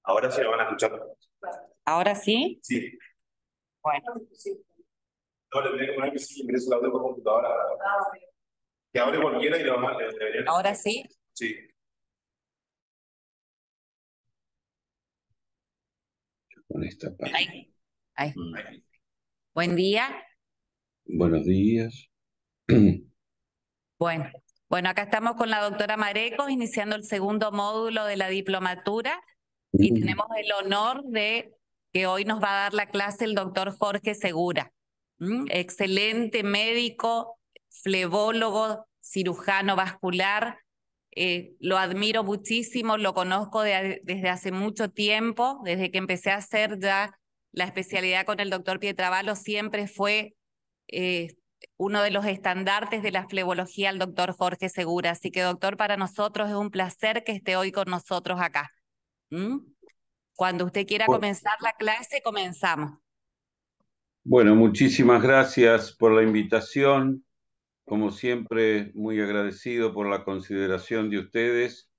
Ahora sí lo van a escuchar. ¿Ahora sí? Sí. Bueno, No, le tengo que poner que sí ingreso el audio por computadora. Que abre cualquiera y lo van a leer. ¿ahora sí? Sí. Con esta página. Ahí. Ahí. Buen día. Buenos días. Bueno, acá estamos con la doctora Marecos iniciando el segundo módulo de la diplomatura y tenemos el honor de que hoy nos va a dar la clase el doctor Jorge Segura. Excelente médico, flebólogo, cirujano vascular. Lo admiro muchísimo, lo conozco desde hace mucho tiempo, desde que empecé a hacer ya la especialidad con el doctor Pietrabalo, siempre fue eh, uno de los estandartes de la flebología, el doctor Jorge Segura. Así que, doctor, para nosotros es un placer que esté hoy con nosotros acá. Cuando usted quiera comenzar la clase, comenzamos. Bueno, muchísimas gracias por la invitación. Como siempre, muy agradecido por la consideración de ustedes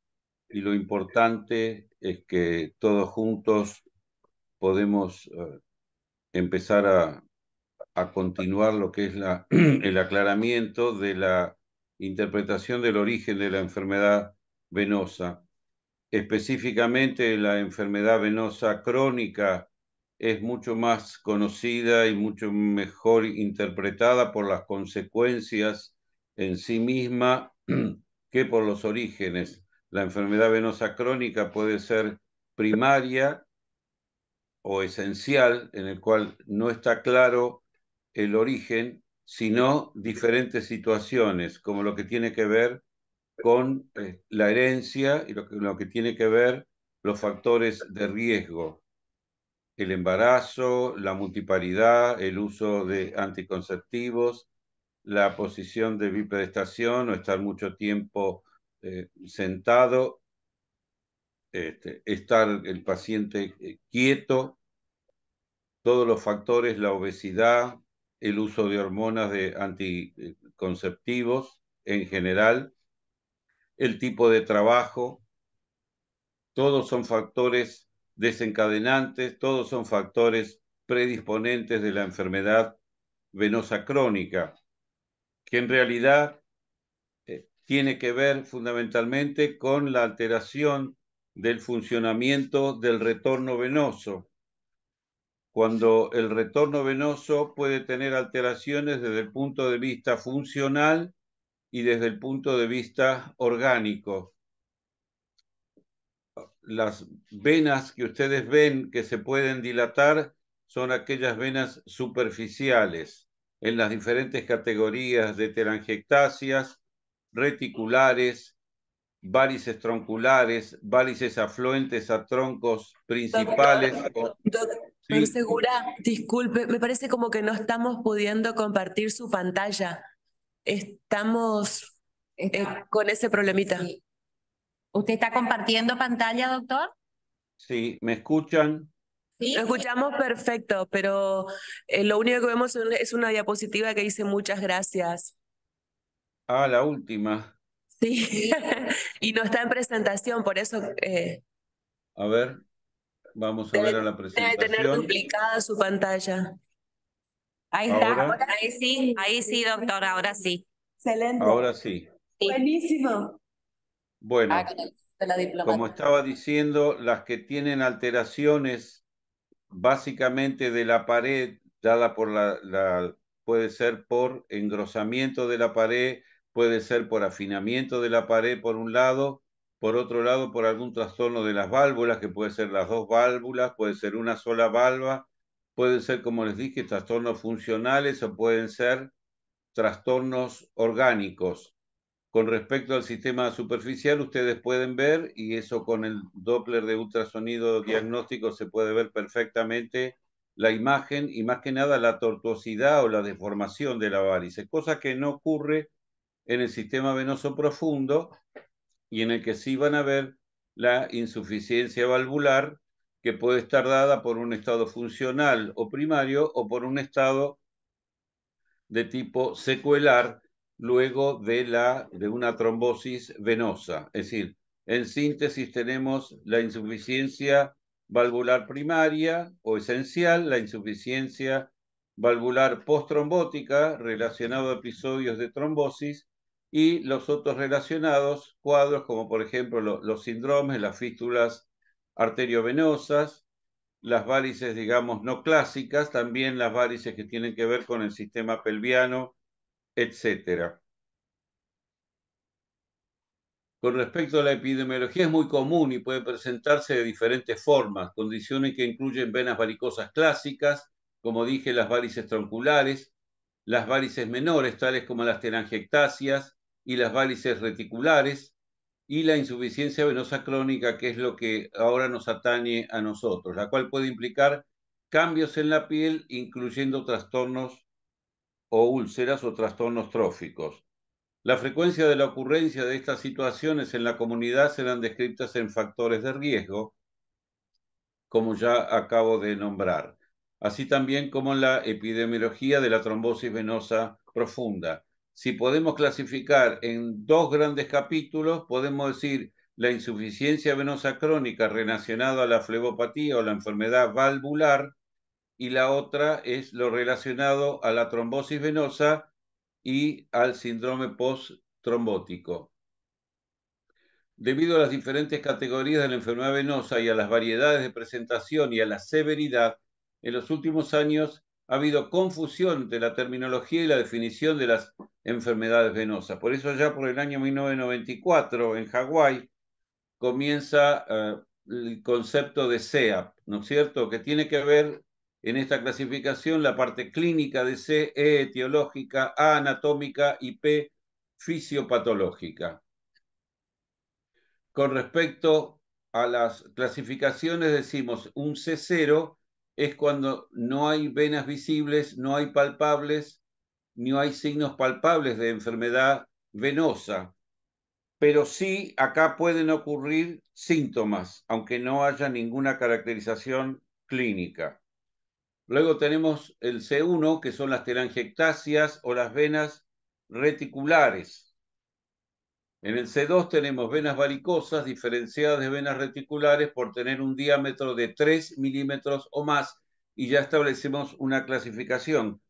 y lo importante es que todos juntos podemos empezar a continuar lo que es el aclaramiento de la interpretación del origen de la enfermedad venosa. Específicamente, la enfermedad venosa crónica es mucho más conocida y mucho mejor interpretada por las consecuencias en sí misma que por los orígenes. La enfermedad venosa crónica puede ser primaria o esencial, en el cual no está claro el origen, sino diferentes situaciones, como lo que tiene que ver con la herencia y lo que tiene que ver los factores de riesgo, el embarazo, la multiparidad, el uso de anticonceptivos, la posición de bipedestación o estar mucho tiempo sentado, estar el paciente quieto, todos los factores, la obesidad, el uso de hormonas de anticonceptivos en general, el tipo de trabajo. Todos son factores desencadenantes, todos son factores predisponentes de la enfermedad venosa crónica, que en realidad tiene que ver fundamentalmente con la alteración del funcionamiento del retorno venoso. Cuando el retorno venoso puede tener alteraciones desde el punto de vista funcional y desde el punto de vista orgánico. Las venas que ustedes ven que se pueden dilatar son aquellas venas superficiales en las diferentes categorías de telangiectasias, reticulares, válices tronculares, válices afluentes a troncos principales. Doctor Segura, disculpe, me parece como que no estamos pudiendo compartir su pantalla. Estamos con ese problemita. Sí. ¿Usted está compartiendo pantalla, doctor? Sí, ¿me escuchan? Sí. Lo escuchamos perfecto, pero lo único que vemos es una diapositiva que dice muchas gracias. Ah, la última. Sí, y no está en presentación, por eso A ver, vamos a ver a la debe tener presentación. duplicada su pantalla. Ahí está. Ahora, Ahí sí, doctor, ahora sí. Excelente. ahora sí. Buenísimo. Bueno, De la como diplomatura. estaba diciendo, las que tienen alteraciones básicamente de la pared, dada por puede ser por engrosamiento de la pared, puede ser por afinamiento de la pared por un lado, por otro lado por algún trastorno de las válvulas, que puede ser las dos válvulas, puede ser una sola válvula, pueden ser, como les dije, trastornos funcionales o pueden ser trastornos orgánicos. Con respecto al sistema superficial, ustedes pueden ver, y eso con el Doppler de ultrasonido diagnóstico se puede ver perfectamente la imagen y más que nada la tortuosidad o la deformación de la varice, cosa que no ocurre en el sistema venoso profundo y en el que sí van a ver la insuficiencia valvular que puede estar dada por un estado funcional o primario o por un estado de tipo secuelar luego de una trombosis venosa. Es decir, En síntesis, tenemos la insuficiencia valvular primaria o esencial, la insuficiencia valvular postrombótica relacionado a episodios de trombosis y los otros relacionados cuadros como por ejemplo los síndromes, las fístulas arteriovenosas, las varices, digamos, no clásicas, también las varices que tienen que ver con el sistema pelviano, etcétera. Con respecto a la epidemiología, es muy común y puede presentarse de diferentes formas, condiciones que incluyen venas varicosas clásicas, como dije, las varices tronculares, las varices menores, tales como las telangiectasias, y las varices reticulares, y la insuficiencia venosa crónica, que es lo que ahora nos atañe a nosotros, la cual puede implicar cambios en la piel, incluyendo trastornos o úlceras o trastornos tróficos. La frecuencia de la ocurrencia de estas situaciones en la comunidad serán descritas en factores de riesgo, como ya acabo de nombrar, así también como en la epidemiología de la trombosis venosa profunda. Si podemos clasificar en dos grandes capítulos, podemos decir la insuficiencia venosa crónica relacionada a la flebopatía o la enfermedad valvular, y la otra es lo relacionado a la trombosis venosa y al síndrome post-trombótico. Debido a las diferentes categorías de la enfermedad venosa y a las variedades de presentación y a la severidad, en los últimos años ha habido confusión entre la terminología y la definición de las enfermedades venosas. Por eso ya por el año 1994 en Hawái comienza el concepto de CEAP, ¿no es cierto?, que tiene que ver en esta clasificación la parte clínica de C, E etiológica, A anatómica y P fisiopatológica. Con respecto a las clasificaciones, decimos un C0 es cuando no hay venas visibles, no hay palpables, ni hay signos palpables de enfermedad venosa. Pero sí, acá pueden ocurrir síntomas, aunque no haya ninguna caracterización clínica. Luego tenemos el C1, que son las telangiectasias o las venas reticulares. En el C2 tenemos venas varicosas diferenciadas de venas reticulares por tener un diámetro de 3 milímetros o más, y ya establecemos una clasificación.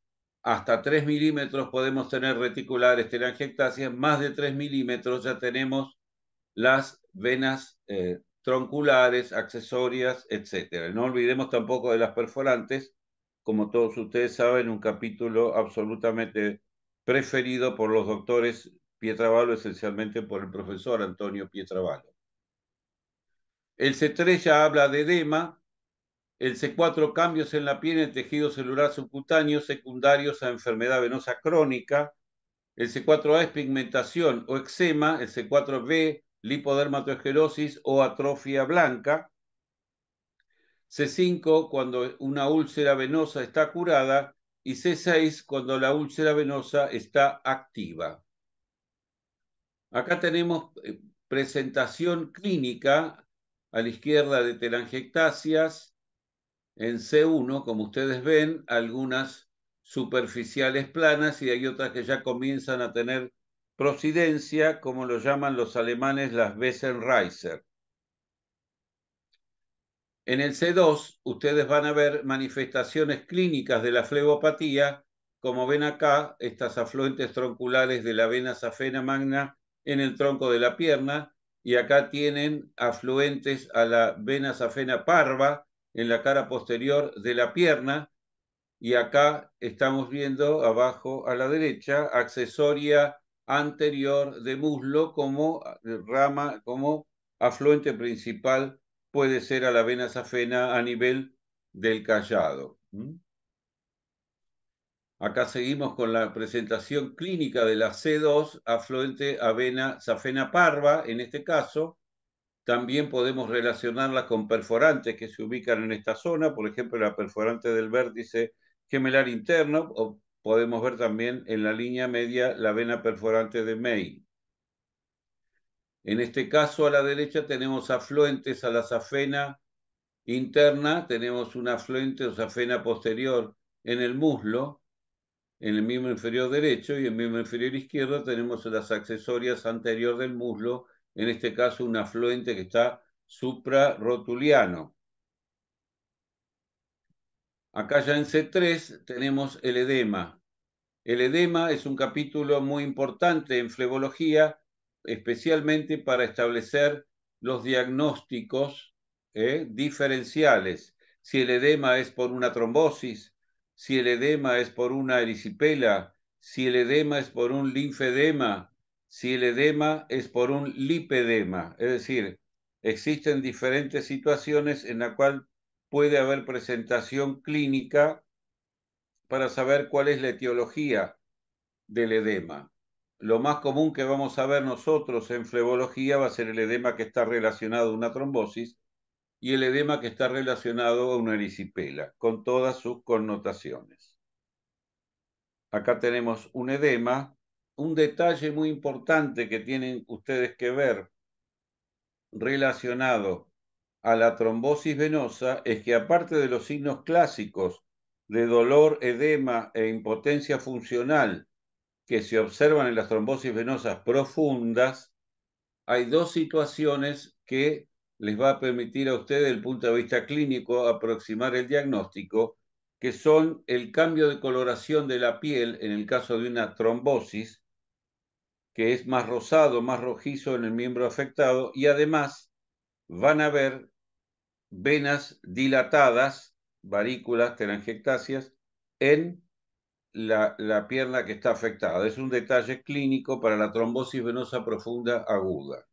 Hasta 3 milímetros podemos tener reticulares, telangiectasias, más de 3 milímetros ya tenemos las venas tronculares, accesorias, etc. No olvidemos tampoco de las perforantes, como todos ustedes saben, un capítulo absolutamente preferido por los doctores Pietravallo, esencialmente por el profesor Antonio Pietravallo. El C3 ya habla de edema, el C4 cambios en la piel en el tejido celular subcutáneo secundarios a enfermedad venosa crónica, el C4A es pigmentación o eczema, el C4B lipodermatoesclerosis o atrofia blanca, C5 cuando una úlcera venosa está curada y C6 cuando la úlcera venosa está activa. Acá tenemos presentación clínica a la izquierda de telangiectasias en C1, como ustedes ven, algunas superficiales planas y hay otras que ya comienzan a tener prosidencia, como lo llaman los alemanes las Bessenreiser. En el C2, ustedes van a ver manifestaciones clínicas de la flebopatía, como ven acá, estas afluentes tronculares de la vena safena magna en el tronco de la pierna, y acá tienen afluentes a la vena safena parva en la cara posterior de la pierna, y acá estamos viendo abajo a la derecha accesoria anterior de muslo como rama, como afluente principal puede ser a la vena safena a nivel del callado. Acá seguimos con la presentación clínica de la C2, afluente a vena safena parva, en este caso. También podemos relacionarla con perforantes que se ubican en esta zona, por ejemplo, la perforante del vértice gemelar interno, o podemos ver también en la línea media la vena perforante de May. En este caso, a la derecha tenemos afluentes a la safena interna, tenemos un afluente o safena posterior en el muslo, en el miembro inferior derecho, y en el miembro inferior izquierdo tenemos las accesorias anterior del muslo en este caso un afluente que está suprarrotuliano. Acá ya en C3 tenemos el edema. El edema es un capítulo muy importante en flebología, especialmente para establecer los diagnósticos diferenciales. Si el edema es por una trombosis, si el edema es por una erisipela, si el edema es por un linfedema, si el edema es por un lipedema. Es decir, existen diferentes situaciones en las cuales puede haber presentación clínica para saber cuál es la etiología del edema. Lo más común que vamos a ver nosotros en flebología va a ser el edema que está relacionado a una trombosis y el edema que está relacionado a una erisipela, con todas sus connotaciones. Acá tenemos un edema. Un detalle muy importante que tienen ustedes que ver relacionado a la trombosis venosa es que aparte de los signos clásicos de dolor, edema e impotencia funcional que se observan en las trombosis venosas profundas, hay dos situaciones que les va a permitir a ustedes, desde el punto de vista clínico, aproximar el diagnóstico, que son el cambio de coloración de la piel en el caso de una trombosis, que es más rosado, más rojizo en el miembro afectado, y además van a ver venas dilatadas, varículas, telangiectasias, en la pierna que está afectada. Es un detalle clínico para la trombosis venosa profunda aguda.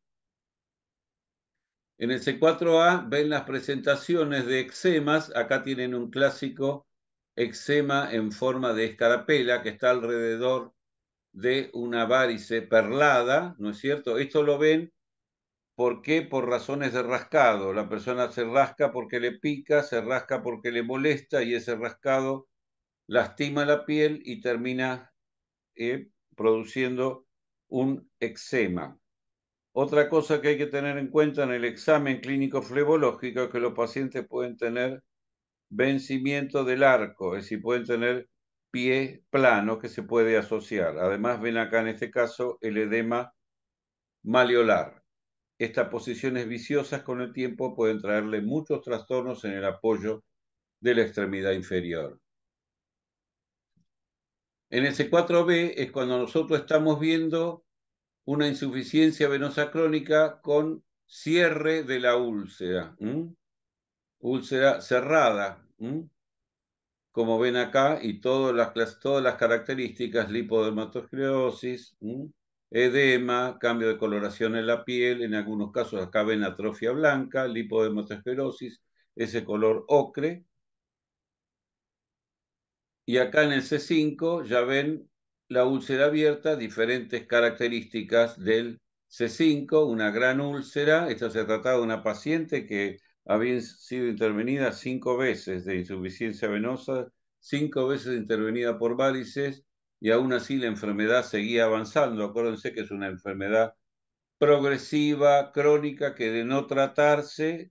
En el C4A ven las presentaciones de eczemas. Acá tienen un clásico eczema en forma de escarapela que está alrededor de una varice perlada, ¿no es cierto? Esto lo ven, ¿por qué? Por razones de rascado. La persona se rasca porque le pica, se rasca porque le molesta y ese rascado lastima la piel y termina produciendo un eczema. Otra cosa que hay que tener en cuenta en el examen clínico flebológico es que los pacientes pueden tener vencimiento del arco, es decir, pueden tener pie plano que se puede asociar. Además, ven acá en este caso el edema maleolar. Estas posiciones viciosas con el tiempo pueden traerle muchos trastornos en el apoyo de la extremidad inferior. En el C4B es cuando nosotros estamos viendo una insuficiencia venosa crónica con cierre de la úlcera, úlcera cerrada, como ven acá, y todas las características, lipodermatosclerosis, edema, cambio de coloración en la piel, en algunos casos acá ven atrofia blanca, lipodermatosclerosis, ese color ocre. Y acá en el C5 ya ven la úlcera abierta, diferentes características del C5, una gran úlcera. Esta se trataba de una paciente que había sido intervenida 5 veces de insuficiencia venosa, 5 veces intervenida por varices, y aún así la enfermedad seguía avanzando. Acuérdense que es una enfermedad progresiva, crónica, que de no tratarse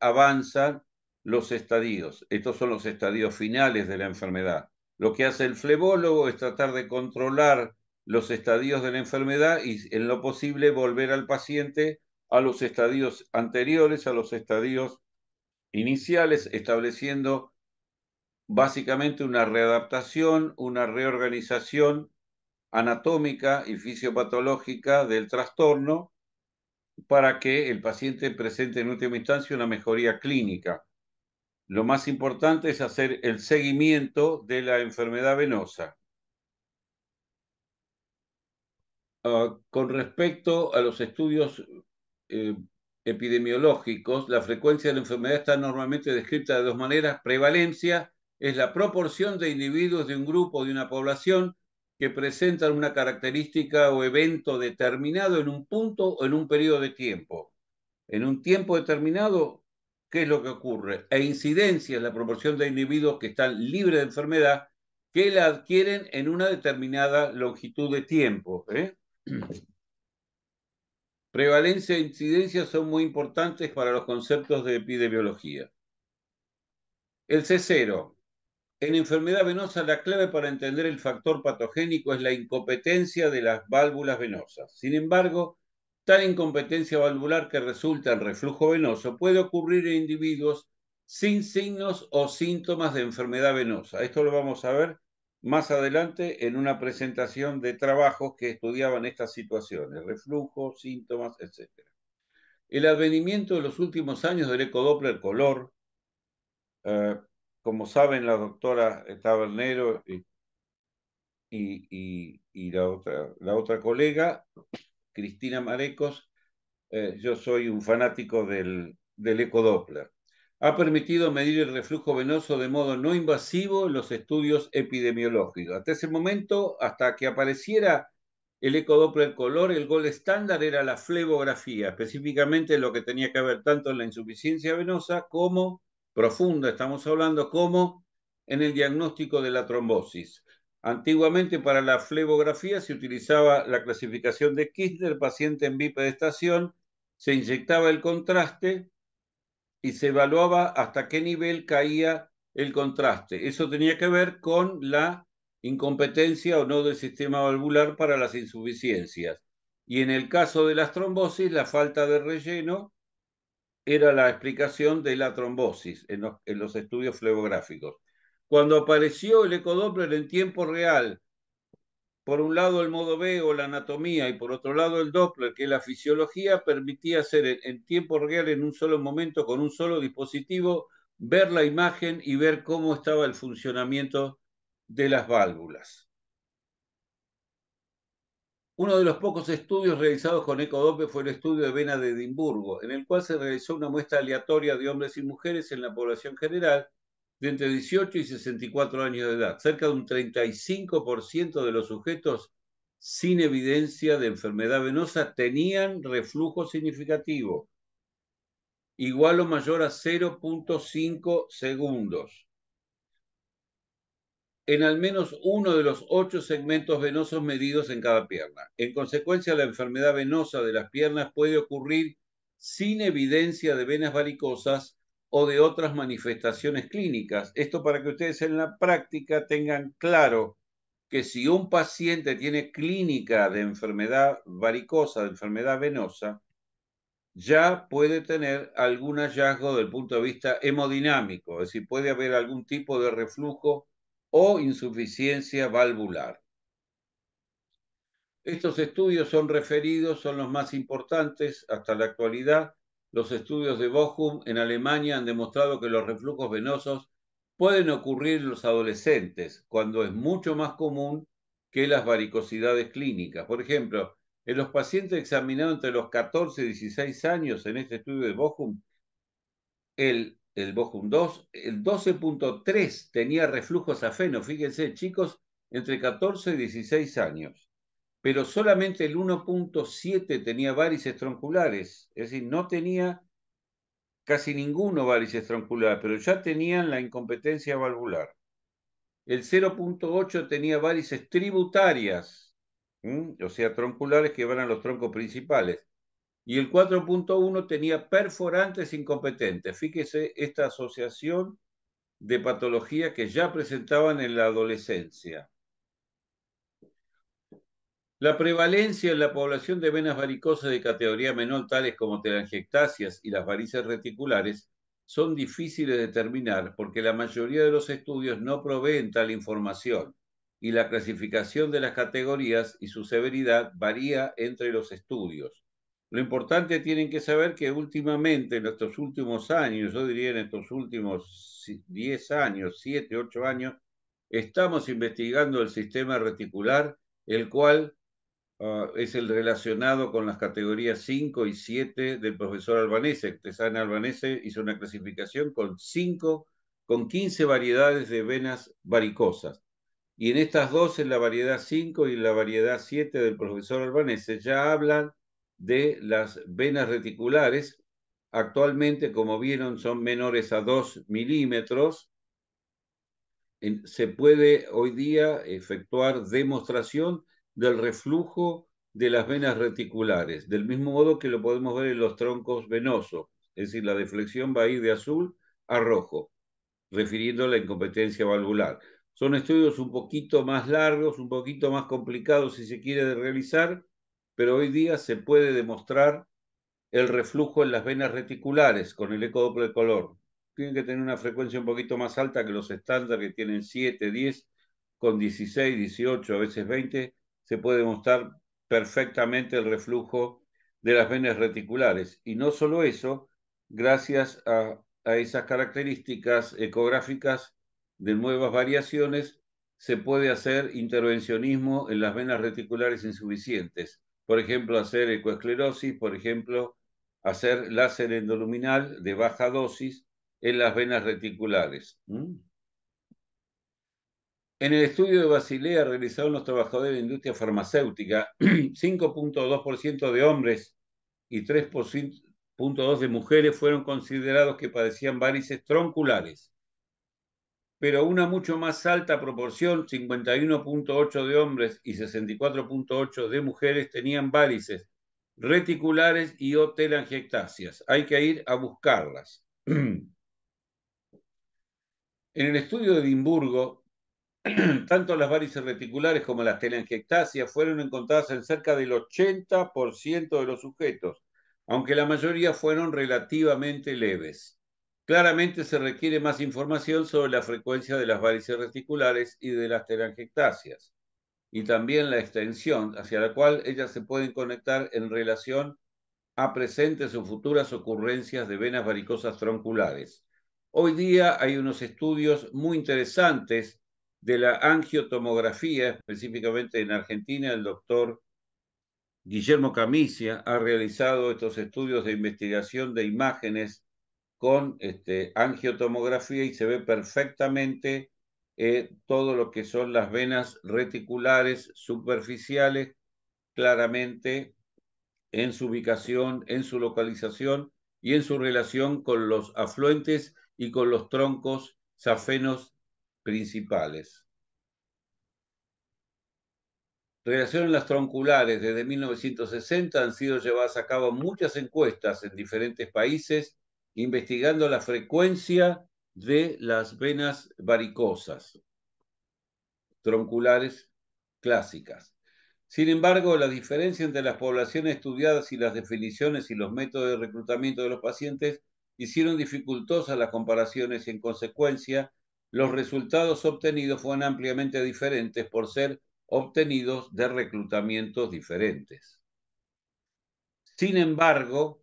avanzan los estadios. Estos son los estadios finales de la enfermedad. Lo que hace el flebólogo es tratar de controlar los estadios de la enfermedad y en lo posible volver al paciente a los estadios anteriores, a los estadios iniciales, estableciendo básicamente una readaptación, una reorganización anatómica y fisiopatológica del trastorno para que el paciente presente en última instancia una mejoría clínica. Lo más importante es hacer el seguimiento de la enfermedad venosa. Con respecto a los estudios epidemiológicos, la frecuencia de la enfermedad está normalmente descrita de dos maneras. Prevalencia es la proporción de individuos de un grupo, de una población, que presentan una característica o evento determinado en un punto o en un periodo de tiempo. En un tiempo determinado, ¿qué es lo que ocurre? E incidencia es la proporción de individuos que están libres de enfermedad que la adquieren en una determinada longitud de tiempo. Prevalencia e incidencia son muy importantes para los conceptos de epidemiología. El C0. En enfermedad venosa, la clave para entender el factor patogénico es la incompetencia de las válvulas venosas. Sin embargo, Tal incompetencia valvular que resulta en reflujo venoso puede ocurrir en individuos sin signos o síntomas de enfermedad venosa. Esto lo vamos a ver más adelante en una presentación de trabajos que estudiaban estas situaciones, reflujo, síntomas, etc. El advenimiento de los últimos años del ecodoppler color, como saben la doctora Tabernero y la otra colega, Cristina Marecos, yo soy un fanático del ecodoppler. Ha permitido medir el reflujo venoso de modo no invasivo en los estudios epidemiológicos. Hasta ese momento, hasta que apareciera el ecodoppler color, el gold estándar era la flebografía, específicamente lo que tenía que ver tanto en la insuficiencia venosa como profunda, estamos hablando, como en el diagnóstico de la trombosis. Antiguamente para la flebografía se utilizaba la clasificación de Kirchner, paciente en bipedestación, se inyectaba el contraste y se evaluaba hasta qué nivel caía el contraste. Eso tenía que ver con la incompetencia o no del sistema valvular para las insuficiencias. Y en el caso de las trombosis, la falta de relleno era la explicación de la trombosis en los estudios flebográficos. Cuando apareció el ecodoppler en tiempo real, por un lado el modo B o la anatomía y por otro lado el Doppler, que es la fisiología, permitía hacer en tiempo real, en un solo momento, con un solo dispositivo, ver la imagen y ver cómo estaba el funcionamiento de las válvulas. Uno de los pocos estudios realizados con ecodoppler fue el estudio de vena de Edimburgo, en el cual se realizó una muestra aleatoria de hombres y mujeres en la población general de entre 18 y 64 años de edad. Cerca de un 35% de los sujetos sin evidencia de enfermedad venosa tenían reflujo significativo, igual o mayor a 0.5 segundos, en al menos uno de los 8 segmentos venosos medidos en cada pierna. En consecuencia, la enfermedad venosa de las piernas puede ocurrir sin evidencia de venas varicosas o de otras manifestaciones clínicas. Esto para que ustedes en la práctica tengan claro que si un paciente tiene clínica de enfermedad varicosa, de enfermedad venosa, ya puede tener algún hallazgo del punto de vista hemodinámico, es decir, puede haber algún tipo de reflujo o insuficiencia valvular. Estos estudios son referidos, son los más importantes hasta la actualidad. Los estudios de Bochum en Alemania han demostrado que los reflujos venosos pueden ocurrir en los adolescentes, cuando es mucho más común que las varicosidades clínicas. Por ejemplo, en los pacientes examinados entre los 14 y 16 años en este estudio de Bochum, el Bochum 2, el 12.3 tenía reflujo safeno. Fíjense, chicos, entre 14 y 16 años. Pero solamente el 1.7 tenía varices tronculares. Es decir, no tenía casi ninguno varices tronculares, pero ya tenían la incompetencia valvular. El 0.8 tenía varices tributarias, o sea, tronculares que van a los troncos principales. Y el 4.1 tenía perforantes incompetentes. Fíjese esta asociación de patología que ya presentaban en la adolescencia. La prevalencia en la población de venas varicosas de categoría menor, tales como telangiectasias y las varices reticulares, son difíciles de determinar porque la mayoría de los estudios no proveen tal información y la clasificación de las categorías y su severidad varía entre los estudios. Lo importante tienen que saber que últimamente, en estos últimos años, yo diría en estos últimos 10 años, 7, 8 años, estamos investigando el sistema reticular, el cual es el relacionado con las categorías 5 y 7 del profesor Albanese. Ustedes saben, Albanese hizo una clasificación con 15 variedades de venas varicosas. Y en estas dos, en la variedad 5 y en la variedad 7 del profesor Albanese, ya hablan de las venas reticulares. Actualmente, como vieron, son menores a 2 milímetros. Se puede hoy día efectuar demostración del reflujo de las venas reticulares, del mismo modo que lo podemos ver en los troncos venosos, es decir, la deflexión va a ir de azul a rojo, refiriendo a la incompetencia valvular. Son estudios un poquito más largos, un poquito más complicados si se quiere de realizar, pero hoy día se puede demostrar el reflujo en las venas reticulares con el ecodoppler de color. Tienen que tener una frecuencia un poquito más alta que los estándar, que tienen 7, 10, con 16, 18, a veces 20, se puede demostrar perfectamente el reflujo de las venas reticulares. Y no solo eso, gracias a esas características ecográficas de nuevas variaciones, se puede hacer intervencionismo en las venas reticulares insuficientes. Por ejemplo, hacer ecoesclerosis, por ejemplo, hacer láser endoluminal de baja dosis en las venas reticulares. En el estudio de Basilea realizado en los trabajadores de la industria farmacéutica, 5.2% de hombres y 3.2% de mujeres fueron considerados que padecían varices tronculares, pero una mucho más alta proporción, 51.8% de hombres y 64.8% de mujeres, tenían varices reticulares y o telangiectasias. Hay que ir a buscarlas. En el estudio de Edimburgo, tanto las varices reticulares como las telangiectasias fueron encontradas en cerca del 80% de los sujetos, aunque la mayoría fueron relativamente leves. Claramente se requiere más información sobre la frecuencia de las varices reticulares y de las telangiectasias, y también la extensión hacia la cual ellas se pueden conectar en relación a presentes o futuras ocurrencias de venas varicosas tronculares. Hoy día hay unos estudios muy interesantes de la angiotomografía, específicamente en Argentina. El doctor Guillermo Camicia ha realizado estos estudios de investigación de imágenes con angiotomografía y se ve perfectamente todo lo que son las venas reticulares superficiales, claramente en su ubicación, en su localización y en su relación con los afluentes y con los troncos safenos principales. Relación en las tronculares. Desde 1960 han sido llevadas a cabo muchas encuestas en diferentes países investigando la frecuencia de las venas varicosas tronculares clásicas. Sin embargo, la diferencia entre las poblaciones estudiadas y las definiciones y los métodos de reclutamiento de los pacientes hicieron dificultosas las comparaciones y, en consecuencia, los resultados obtenidos fueron ampliamente diferentes por ser obtenidos de reclutamientos diferentes. Sin embargo,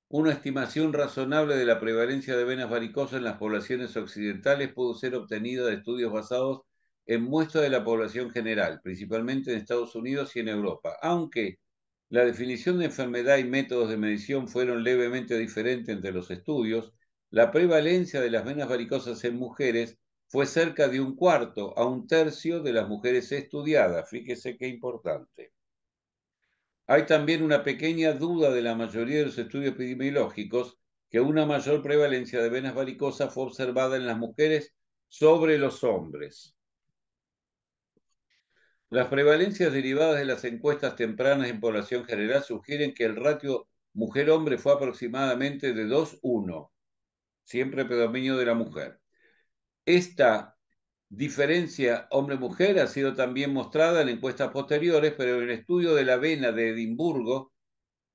una estimación razonable de la prevalencia de venas varicosas en las poblaciones occidentales pudo ser obtenida de estudios basados en muestras de la población general, principalmente en Estados Unidos y en Europa, aunque la definición de enfermedad y métodos de medición fueron levemente diferentes entre los estudios. La prevalencia de las venas varicosas en mujeres fue cerca de 1/4 a 1/3 de las mujeres estudiadas. Fíjese qué importante. Hay también una pequeña duda de la mayoría de los estudios epidemiológicos que una mayor prevalencia de venas varicosas fue observada en las mujeres sobre los hombres. Las prevalencias derivadas de las encuestas tempranas en población general sugieren que el ratio mujer-hombre fue aproximadamente de 2:1, siempre predominio de la mujer. Esta diferencia hombre-mujer ha sido también mostrada en encuestas posteriores, pero en el estudio de la vena de Edimburgo,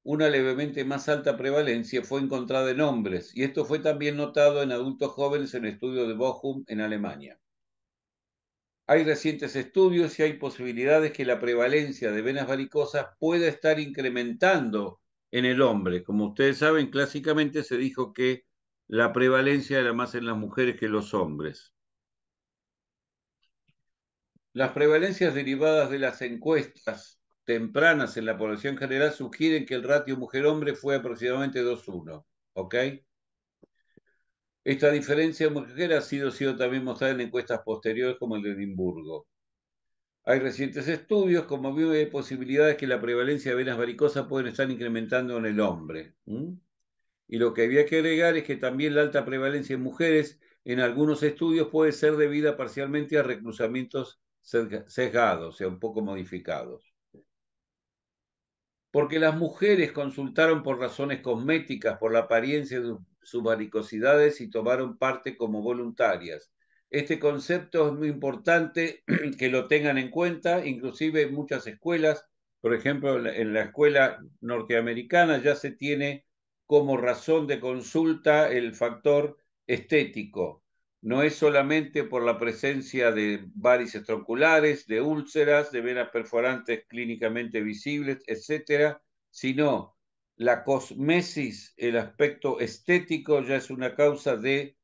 una levemente más alta prevalencia fue encontrada en hombres, y esto fue también notado en adultos jóvenes en el estudio de Bochum en Alemania. Hay recientes estudios y hay posibilidades que la prevalencia de venas varicosas pueda estar incrementando en el hombre. Como ustedes saben, clásicamente se dijo que la prevalencia era más en las mujeres que en los hombres. Las prevalencias derivadas de las encuestas tempranas en la población general sugieren que el ratio mujer-hombre fue aproximadamente 2:1, ¿ok? Esta diferencia mujer ha sido también mostrada en encuestas posteriores como el de Edimburgo. Hay recientes estudios, como veo, hay posibilidades que la prevalencia de venas varicosas pueden estar incrementando en el hombre. Y lo que había que agregar es que también la alta prevalencia en mujeres en algunos estudios puede ser debida parcialmente a reclutamientos sesgados, o sea, un poco modificados. Porque las mujeres consultaron por razones cosméticas, por la apariencia de sus varicosidades y tomaron parte como voluntarias. Este concepto es muy importante que lo tengan en cuenta, inclusive en muchas escuelas Por ejemplo, en la escuela norteamericana ya se tiene como razón de consulta el factor estético. No es solamente por la presencia de varices tronculares, de úlceras, de venas perforantes clínicamente visibles, etcétera, sino la cosmesis, el aspecto estético, ya es una causa de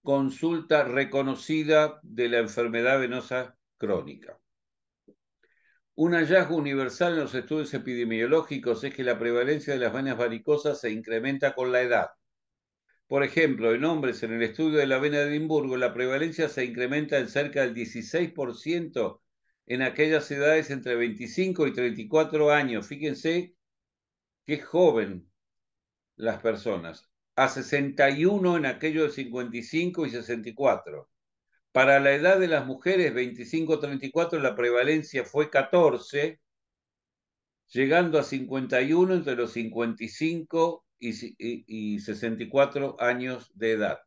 consulta reconocida de la enfermedad venosa crónica. Un hallazgo universal en los estudios epidemiológicos es que la prevalencia de las venas varicosas se incrementa con la edad. Por ejemplo, en hombres, en el estudio de la vena de Edimburgo, la prevalencia se incrementa en cerca del 16% en aquellas edades entre 25 y 34 años. Fíjense qué joven las personas. A 61 en aquellos de 55 y 64. Para la edad de las mujeres 25-34 la prevalencia fue 14, llegando a 51 entre los 55 y 64 años de edad.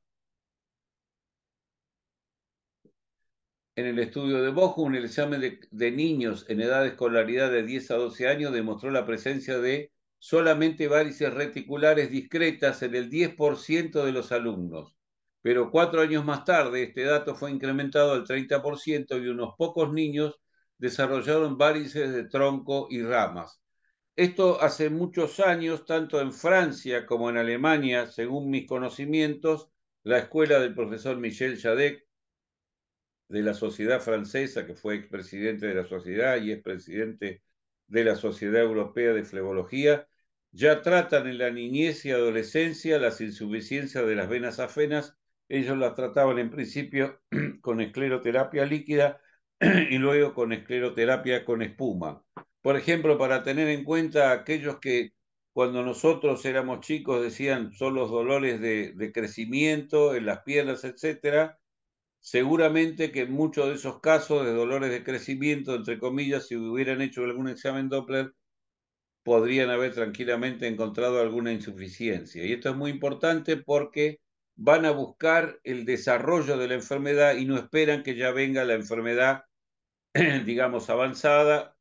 En el estudio de Bochum, el examen de niños en edad de escolaridad de 10 a 12 años demostró la presencia de solamente varices reticulares discretas en el 10% de los alumnos. Pero 4 años más tarde, este dato fue incrementado al 30% y unos pocos niños desarrollaron varices de tronco y ramas. Esto hace muchos años, tanto en Francia como en Alemania, según mis conocimientos, la escuela del profesor Michel Jadec, de la Sociedad Francesa, que fue expresidente de la sociedad y es presidente de la Sociedad Europea de Flebología, ya tratan en la niñez y adolescencia las insuficiencias de las venas afenas. Ellos las trataban en principio con escleroterapia líquida y luego con escleroterapia con espuma. Por ejemplo, para tener en cuenta aquellos que cuando nosotros éramos chicos decían son los dolores de crecimiento en las piernas, etcétera. Seguramente que en muchos de esos casos de dolores de crecimiento, entre comillas, si hubieran hecho algún examen Doppler, podrían haber tranquilamente encontrado alguna insuficiencia. Y esto es muy importante porque van a buscar el desarrollo de la enfermedad y no esperan que ya venga la enfermedad, digamos, avanzada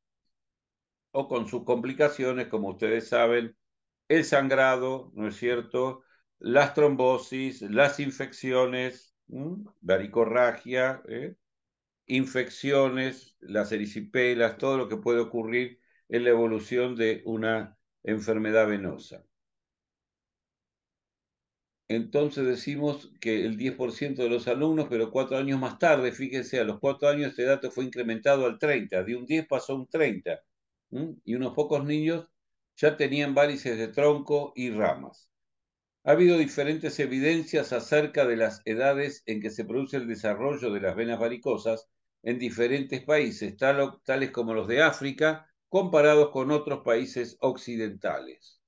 o con sus complicaciones, como ustedes saben, el sangrado, ¿no es cierto?, las trombosis, las infecciones, varicorragia, infecciones, las erisipelas, todo lo que puede ocurrir en la evolución de una enfermedad venosa. Entonces decimos que el 10% de los alumnos, pero 4 años más tarde, fíjense, a los 4 años este dato fue incrementado al 30, de un 10 pasó a un 30, y unos pocos niños ya tenían varices de tronco y ramas. Ha habido diferentes evidencias acerca de las edades en que se produce el desarrollo de las venas varicosas en diferentes países, tales como los de África, comparados con otros países occidentales.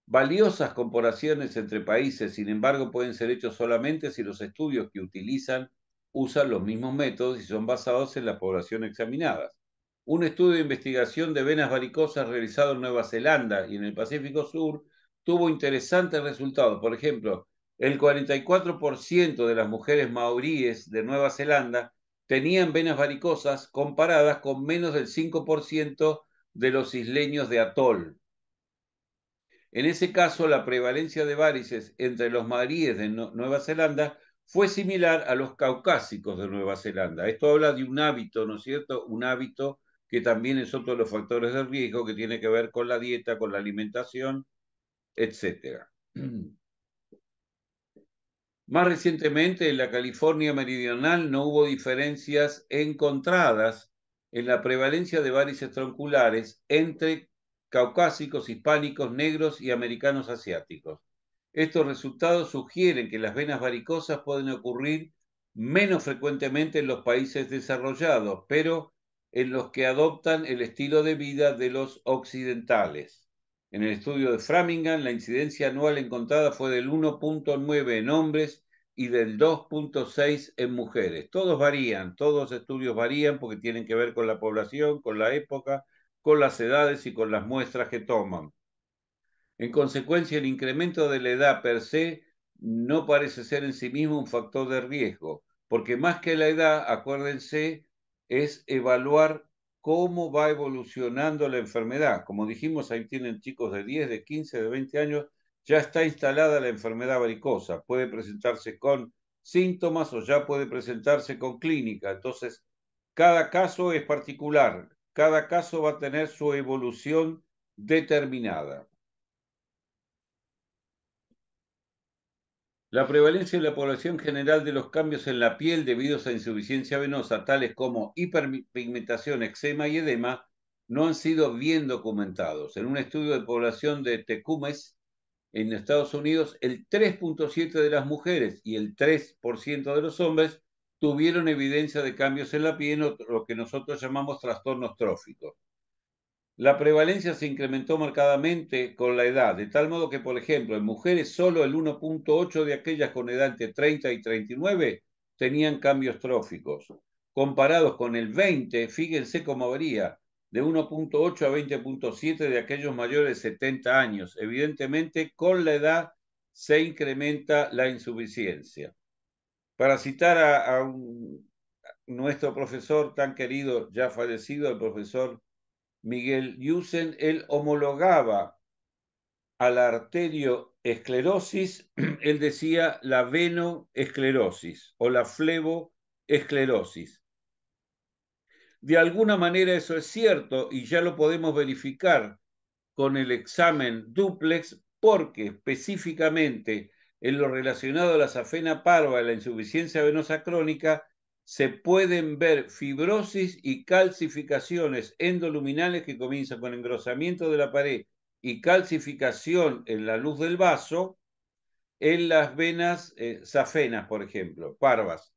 Valiosas comparaciones entre países, sin embargo, pueden ser hechos solamente si los estudios que usan los mismos métodos y son basados en la población examinada. Un estudio de investigación de venas varicosas realizado en Nueva Zelanda y en el Pacífico Sur tuvo interesantes resultados. Por ejemplo, el 44% de las mujeres maoríes de Nueva Zelanda tenían venas varicosas comparadas con menos del 5% de los isleños de Atol. En ese caso, la prevalencia de varices entre los maoríes de Nueva Zelanda fue similar a los caucásicos de Nueva Zelanda. Esto habla de un hábito, ¿no es cierto? Un hábito que también es otro de los factores de riesgo que tiene que ver con la dieta, con la alimentación, etc. Más recientemente, en la California meridional no hubo diferencias encontradas en la prevalencia de varices tronculares entre caucásicos, hispánicos, negros y americanos asiáticos. Estos resultados sugieren que las venas varicosas pueden ocurrir menos frecuentemente en los países desarrollados, pero en los que adoptan el estilo de vida de los occidentales. En el estudio de Framingham, la incidencia anual encontrada fue del 1.9 en hombres y del 2.6 en mujeres. Todos varían, todos los estudios varían porque tienen que ver con la población, con la época, con las edades y con las muestras que toman. En consecuencia, el incremento de la edad per se no parece ser en sí mismo un factor de riesgo, porque más que la edad, acuérdense, es evaluar cómo va evolucionando la enfermedad. Como dijimos, ahí tienen chicos de 10, de 15, de 20 años, ya está instalada la enfermedad varicosa. Puede presentarse con síntomas o ya puede presentarse con clínica. Entonces, cada caso es particular. Cada caso va a tener su evolución determinada. La prevalencia en la población general de los cambios en la piel debidos a insuficiencia venosa, tales como hiperpigmentación, eczema y edema, no han sido bien documentados. En un estudio de población de Tecúmes, en Estados Unidos, el 3.7% de las mujeres y el 3% de los hombres tuvieron evidencia de cambios en la piel, o lo que nosotros llamamos trastornos tróficos. La prevalencia se incrementó marcadamente con la edad, de tal modo que, por ejemplo, en mujeres solo el 1.8% de aquellas con edad entre 30 y 39 tenían cambios tróficos. Comparados con el 20%, fíjense cómo varía, de 1.8 a 20.7 de aquellos mayores de 70 años. Evidentemente, con la edad se incrementa la insuficiencia. Para citar a nuestro profesor tan querido, ya fallecido, el profesor Miguel Yusen, él homologaba a la arterioesclerosis, él decía la venoesclerosis o la fleboesclerosis. De alguna manera eso es cierto y ya lo podemos verificar con el examen dúplex, porque específicamente en lo relacionado a la safena parva y la insuficiencia venosa crónica se pueden ver fibrosis y calcificaciones endoluminales que comienzan con engrosamiento de la pared y calcificación en la luz del vaso en las venas safenas, por ejemplo, parvas.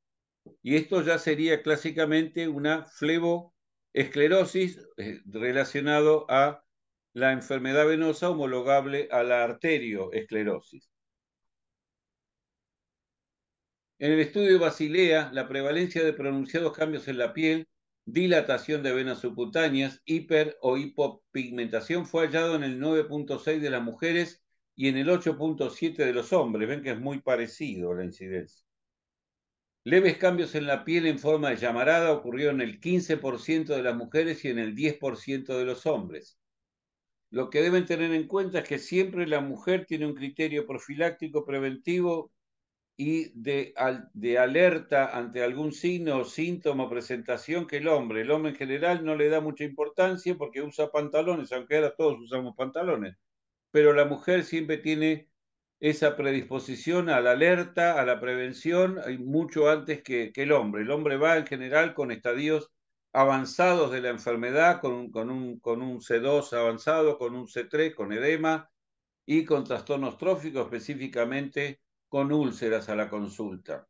Y esto ya sería clásicamente una fleboesclerosis relacionado a la enfermedad venosa homologable a la arterioesclerosis. En el estudio de Basilea, la prevalencia de pronunciados cambios en la piel, dilatación de venas subcutáneas, hiper o hipopigmentación fue hallado en el 9.6% de las mujeres y en el 8.7% de los hombres. Ven que es muy parecido la incidencia. Leves cambios en la piel en forma de llamarada ocurrieron en el 15% de las mujeres y en el 10% de los hombres. Lo que deben tener en cuenta es que siempre la mujer tiene un criterio profiláctico preventivo y de alerta ante algún signo, síntoma o presentación que el hombre. El hombre en general no le da mucha importancia porque usa pantalones, aunque ahora todos usamos pantalones. Pero la mujer siempre tiene esa predisposición a la alerta, a la prevención, mucho antes que el hombre. El hombre va en general con estadios avanzados de la enfermedad, con un C2 avanzado, con un C3, con edema y con trastornos tróficos, específicamente con úlceras a la consulta.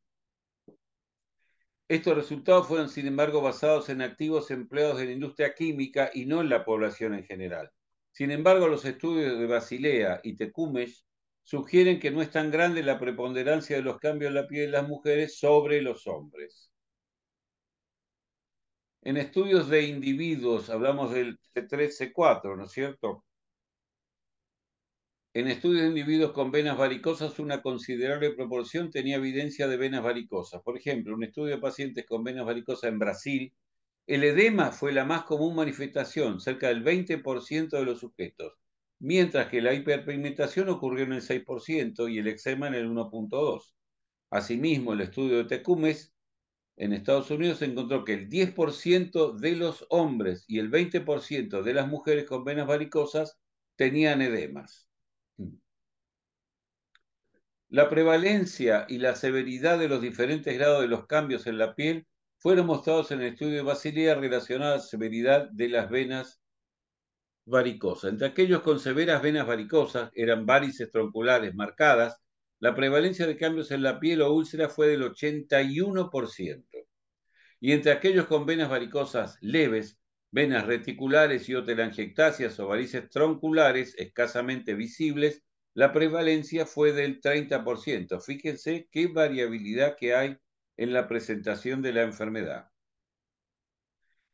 Estos resultados fueron, sin embargo, basados en activos empleados en la industria química y no en la población en general. Sin embargo, los estudios de Basilea y Tecúmes sugieren que no es tan grande la preponderancia de los cambios en la piel de las mujeres sobre los hombres. En estudios de individuos, hablamos del C3, C4, ¿no es cierto? En estudios de individuos con venas varicosas, una considerable proporción tenía evidencia de venas varicosas. Por ejemplo, un estudio de pacientes con venas varicosas en Brasil, el edema fue la más común manifestación, cerca del 20% de los sujetos, mientras que la hiperpigmentación ocurrió en el 6% y el eczema en el 1.2%. Asimismo, el estudio de Tecúmes en Estados Unidos encontró que el 10% de los hombres y el 20% de las mujeres con venas varicosas tenían edemas. La prevalencia y la severidad de los diferentes grados de los cambios en la piel fueron mostrados en el estudio de Basilea relacionado a la severidad de las venas varicosas. Entre aquellos con severas venas varicosas, eran varices tronculares marcadas, la prevalencia de cambios en la piel o úlcera fue del 81%. Y entre aquellos con venas varicosas leves, venas reticulares y o telangiectasias o varices tronculares escasamente visibles, la prevalencia fue del 30%. Fíjense qué variabilidad que hay en la presentación de la enfermedad.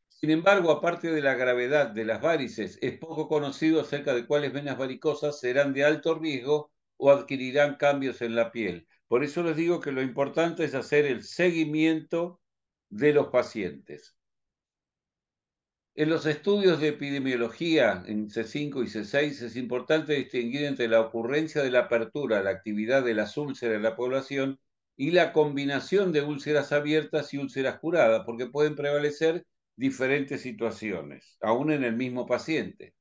Sin embargo, aparte de la gravedad de las varices, es poco conocido acerca de cuáles venas varicosas serán de alto riesgo o adquirirán cambios en la piel. Por eso les digo que lo importante es hacer el seguimiento de los pacientes. En los estudios de epidemiología, en C5 y C6, es importante distinguir entre la ocurrencia de la apertura de la actividad de las úlceras en la población y la combinación de úlceras abiertas y úlceras curadas, porque pueden prevalecer diferentes situaciones, aún en el mismo paciente.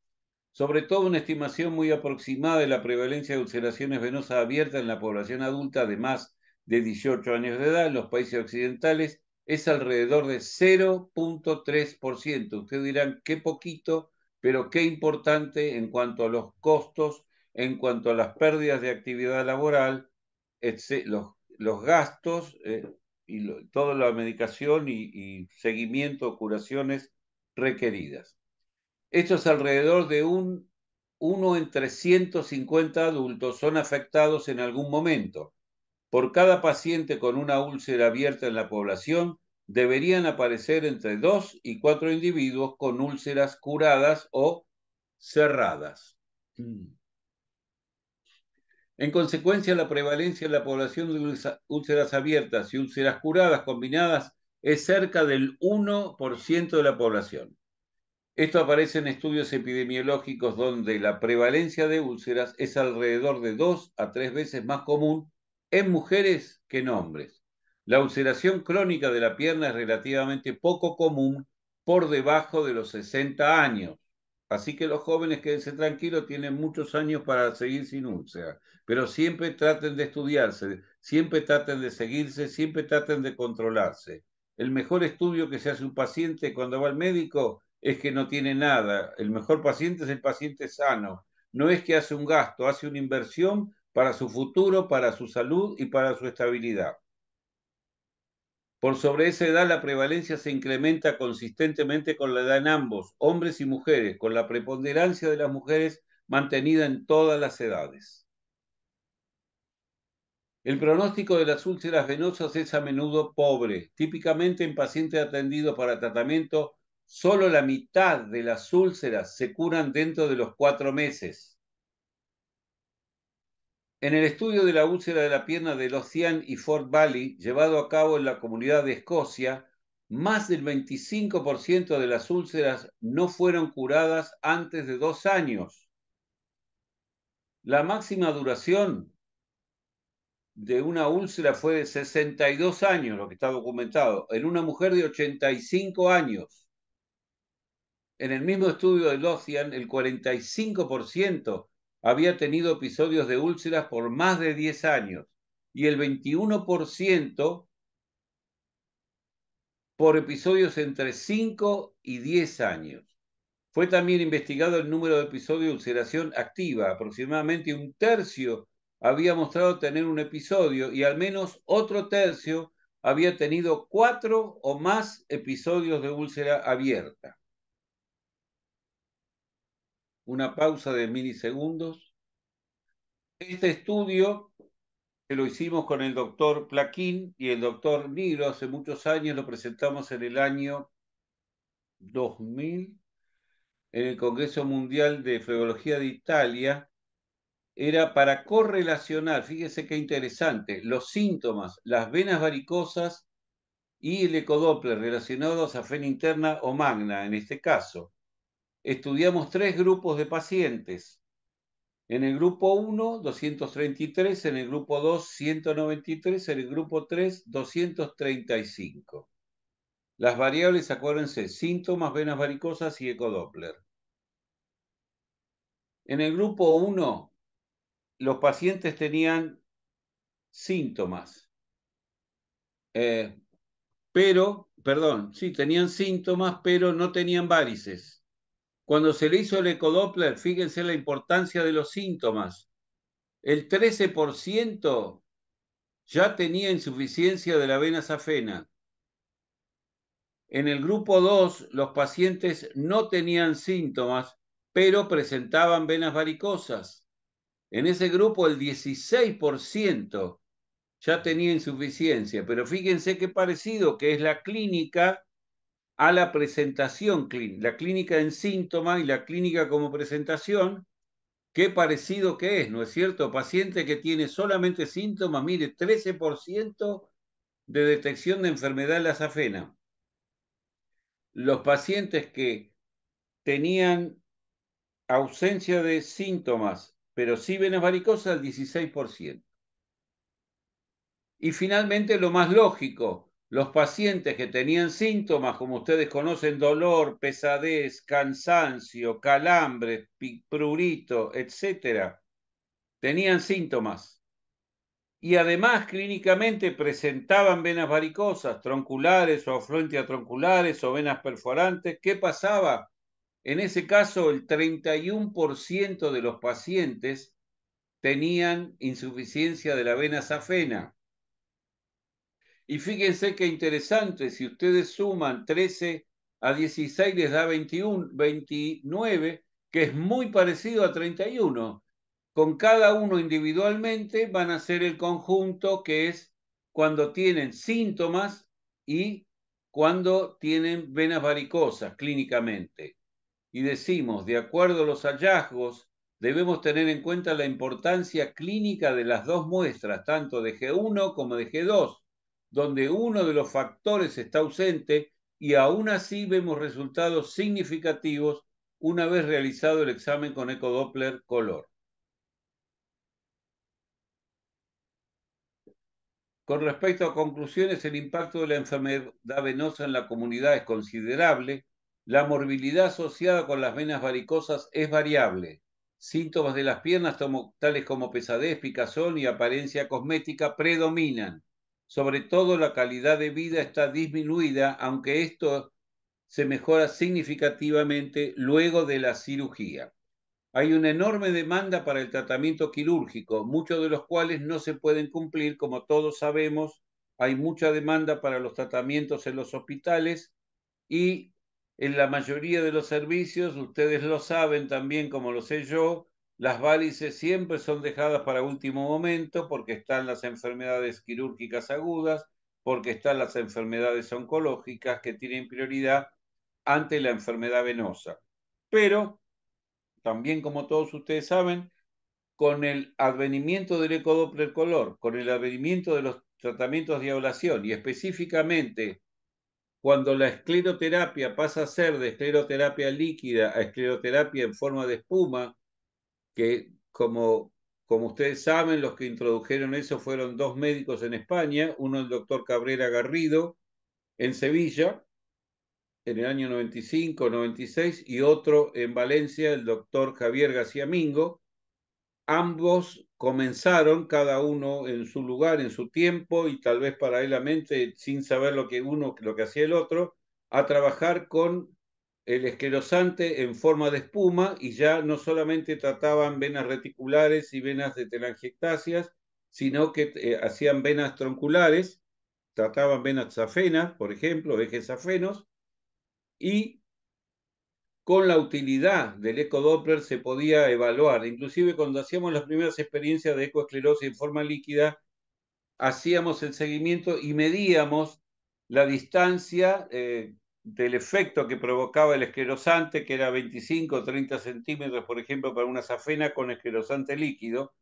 Sobre todo, una estimación muy aproximada de la prevalencia de ulceraciones venosas abiertas en la población adulta de más de 18 años de edad en los países occidentales es alrededor de 0.3%. Ustedes dirán, qué poquito, pero qué importante en cuanto a los costos, en cuanto a las pérdidas de actividad laboral, los gastos y toda la medicación y seguimiento o curaciones requeridas. Esto es alrededor de 1 entre 150 adultos son afectados en algún momento. Por cada paciente con una úlcera abierta en la población, deberían aparecer entre 2 y 4 individuos con úlceras curadas o cerradas. En consecuencia, la prevalencia en la población de úlceras abiertas y úlceras curadas combinadas es cerca del 1% de la población. Esto aparece en estudios epidemiológicos donde la prevalencia de úlceras es alrededor de 2 a 3 veces más común en mujeres que en hombres. La ulceración crónica de la pierna es relativamente poco común por debajo de los 60 años. Así que los jóvenes, quédense tranquilos, tienen muchos años para seguir sin úlcera. Pero siempre traten de estudiarse, siempre traten de seguirse, siempre traten de controlarse. El mejor estudio que se hace un paciente cuando va al médico es que no tiene nada. El mejor paciente es el paciente sano. No es que hace un gasto, hace una inversión para su futuro, para su salud y para su estabilidad. Por sobre esa edad, la prevalencia se incrementa consistentemente con la edad en ambos, hombres y mujeres, con la preponderancia de las mujeres mantenida en todas las edades. El pronóstico de las úlceras venosas es a menudo pobre. Típicamente en pacientes atendidos para tratamiento, solo la mitad de las úlceras se curan dentro de los 4 meses. En el estudio de la úlcera de la pierna de Lothian y Fort Valley, llevado a cabo en la comunidad de Escocia, más del 25% de las úlceras no fueron curadas antes de 2 años. La máxima duración de una úlcera fue de 62 años, lo que está documentado, en una mujer de 85 años. En el mismo estudio de Lothian, el 45% había tenido episodios de úlceras por más de 10 años y el 21% por episodios entre 5 y 10 años. Fue también investigado el número de episodios de ulceración activa. Aproximadamente un tercio había mostrado tener un episodio y al menos otro tercio había tenido 4 o más episodios de úlcera abierta. Una pausa de milisegundos. Este estudio que lo hicimos con el doctor Plaquín y el doctor Niro hace muchos años, lo presentamos en el año 2000 en el Congreso Mundial de Flebología de Italia, era para correlacionar, fíjese qué interesante, los síntomas, las venas varicosas y el ecodoppler relacionados a vena interna o magna, en este caso. Estudiamos 3 grupos de pacientes. En el grupo 1, 233, en el grupo 2, 193, en el grupo 3, 235. Las variables, acuérdense, síntomas, venas varicosas y ecodoppler. En el grupo 1, los pacientes tenían síntomas, tenían síntomas, pero no tenían varices. Cuando se le hizo el ecodoppler, fíjense la importancia de los síntomas. El 13% ya tenía insuficiencia de la vena safena. En el grupo 2, los pacientes no tenían síntomas, pero presentaban venas varicosas. En ese grupo, el 16% ya tenía insuficiencia, pero fíjense qué parecido que es la clínica a la presentación clínica, la clínica en síntoma y la clínica como presentación, qué parecido que es, ¿no es cierto? Paciente que tiene solamente síntomas, mire, 13% de detección de enfermedad en la safena. Los pacientes que tenían ausencia de síntomas, pero sí venas varicosas, el 16%. Y finalmente, lo más lógico, los pacientes que tenían síntomas, como ustedes conocen, dolor, pesadez, cansancio, calambre, prurito, etc., tenían síntomas. Y además, clínicamente presentaban venas varicosas, tronculares o afluentes tronculares o venas perforantes. ¿Qué pasaba? En ese caso, el 31% de los pacientes tenían insuficiencia de la vena safena. Y fíjense qué interesante, si ustedes suman 13 a 16 les da 29, que es muy parecido a 31. Con cada uno individualmente van a ser el conjunto, que es cuando tienen síntomas y cuando tienen venas varicosas clínicamente. Y decimos, de acuerdo a los hallazgos, debemos tener en cuenta la importancia clínica de las dos muestras, tanto de G1 como de G2, donde uno de los factores está ausente y aún así vemos resultados significativos una vez realizado el examen con ecodoppler color. Con respecto a conclusiones, el impacto de la enfermedad venosa en la comunidad es considerable. La morbilidad asociada con las venas varicosas es variable. Síntomas de las piernas, tales como pesadez, picazón y apariencia cosmética, predominan. Sobre todo, la calidad de vida está disminuida, aunque esto se mejora significativamente luego de la cirugía. Hay una enorme demanda para el tratamiento quirúrgico, muchos de los cuales no se pueden cumplir. Como todos sabemos, hay mucha demanda para los tratamientos en los hospitales y en la mayoría de los servicios, ustedes lo saben también como lo sé yo, las varices siempre son dejadas para último momento porque están las enfermedades quirúrgicas agudas, porque están las enfermedades oncológicas que tienen prioridad ante la enfermedad venosa. Pero también, como todos ustedes saben, con el advenimiento del ecodoppler color, con el advenimiento de los tratamientos de ablación y específicamente cuando la escleroterapia pasa a ser de escleroterapia líquida a escleroterapia en forma de espuma, que como ustedes saben, los que introdujeron eso fueron dos médicos en España, uno el doctor Cabrera Garrido en Sevilla, en el año 95, 96, y otro en Valencia, el doctor Javier García Mingo. Ambos comenzaron, cada uno en su lugar, en su tiempo, y tal vez paralelamente, sin saber lo que hacía el otro, a trabajar con el esclerosante en forma de espuma, y ya no solamente trataban venas reticulares y venas de telangiectasias, sino que hacían venas tronculares, trataban venas safenas, por ejemplo, ejes safenos, y con la utilidad del ecodoppler se podía evaluar. Inclusive cuando hacíamos las primeras experiencias de ecoesclerosis en forma líquida, hacíamos el seguimiento y medíamos la distancia del efecto que provocaba el esclerosante, que era 25 o 30 centímetros, por ejemplo, para una safena con esclerosante líquido.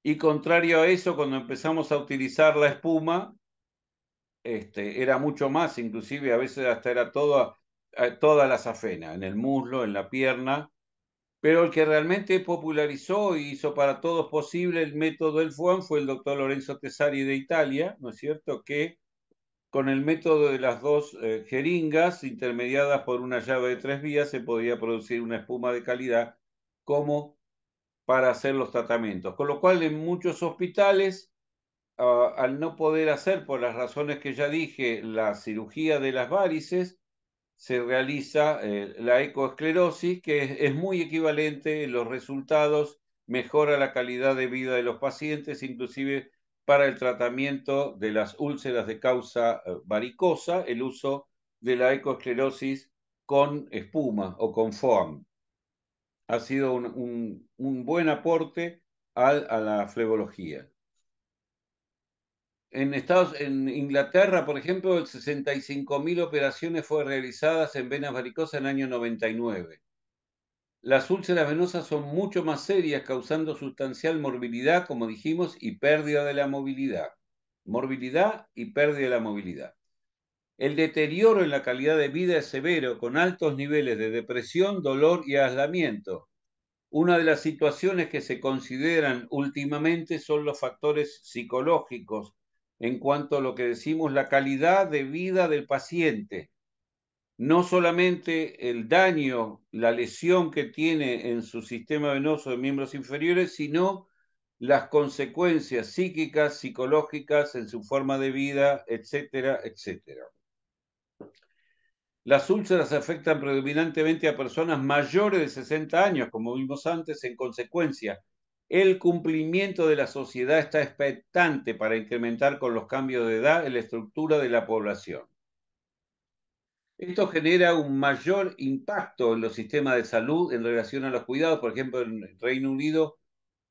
Y contrario a eso, cuando empezamos a utilizar la espuma, era mucho más, inclusive a veces hasta era toda la safena, en el muslo, en la pierna, pero el que realmente popularizó y hizo para todos posible el método del FUAN fue el doctor Lorenzo Tesari de Italia, ¿no es cierto?, que con el método de las dos jeringas intermediadas por una llave de 3 vías se podía producir una espuma de calidad como para hacer los tratamientos. Con lo cual en muchos hospitales, al no poder hacer, por las razones que ya dije, la cirugía de las varices, se realiza la ecoesclerosis, que es muy equivalente. Los resultados mejora la calidad de vida de los pacientes, inclusive para el tratamiento de las úlceras de causa varicosa, el uso de la ecoesclerosis con espuma o con foam. Ha sido un buen aporte a la flebología. En Inglaterra, por ejemplo, 65.000 operaciones fueron realizadas en venas varicosas en el año 99. Las úlceras venosas son mucho más serias, causando sustancial morbilidad, como dijimos, y pérdida de la movilidad. Morbilidad y pérdida de la movilidad. El deterioro en la calidad de vida es severo, con altos niveles de depresión, dolor y aislamiento. Una de las situaciones que se consideran últimamente son los factores psicológicos en cuanto a lo que decimos la calidad de vida del paciente. No solamente el daño, la lesión que tiene en su sistema venoso de miembros inferiores, sino las consecuencias psíquicas, psicológicas en su forma de vida, etcétera, etcétera. Las úlceras afectan predominantemente a personas mayores de 60 años, como vimos antes. En consecuencia, el cumplimiento de la sociedad está expectante para incrementar con los cambios de edad en la estructura de la población. Esto genera un mayor impacto en los sistemas de salud en relación a los cuidados. Por ejemplo, en el Reino Unido,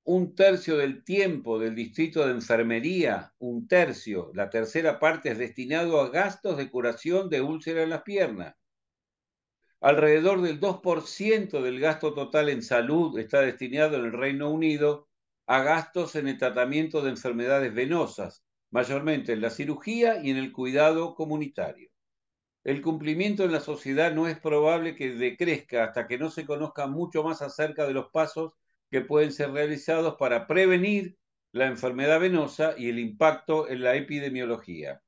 1/3 del tiempo del distrito de enfermería, 1/3, la tercera parte, es destinado a gastos de curación de úlceras en las piernas. Alrededor del 2% del gasto total en salud está destinado en el Reino Unido a gastos en el tratamiento de enfermedades venosas, mayormente en la cirugía y en el cuidado comunitario. El cumplimiento en la sociedad no es probable que decrezca hasta que no se conozca mucho más acerca de los pasos que pueden ser realizados para prevenir la enfermedad venosa y el impacto en la epidemiología.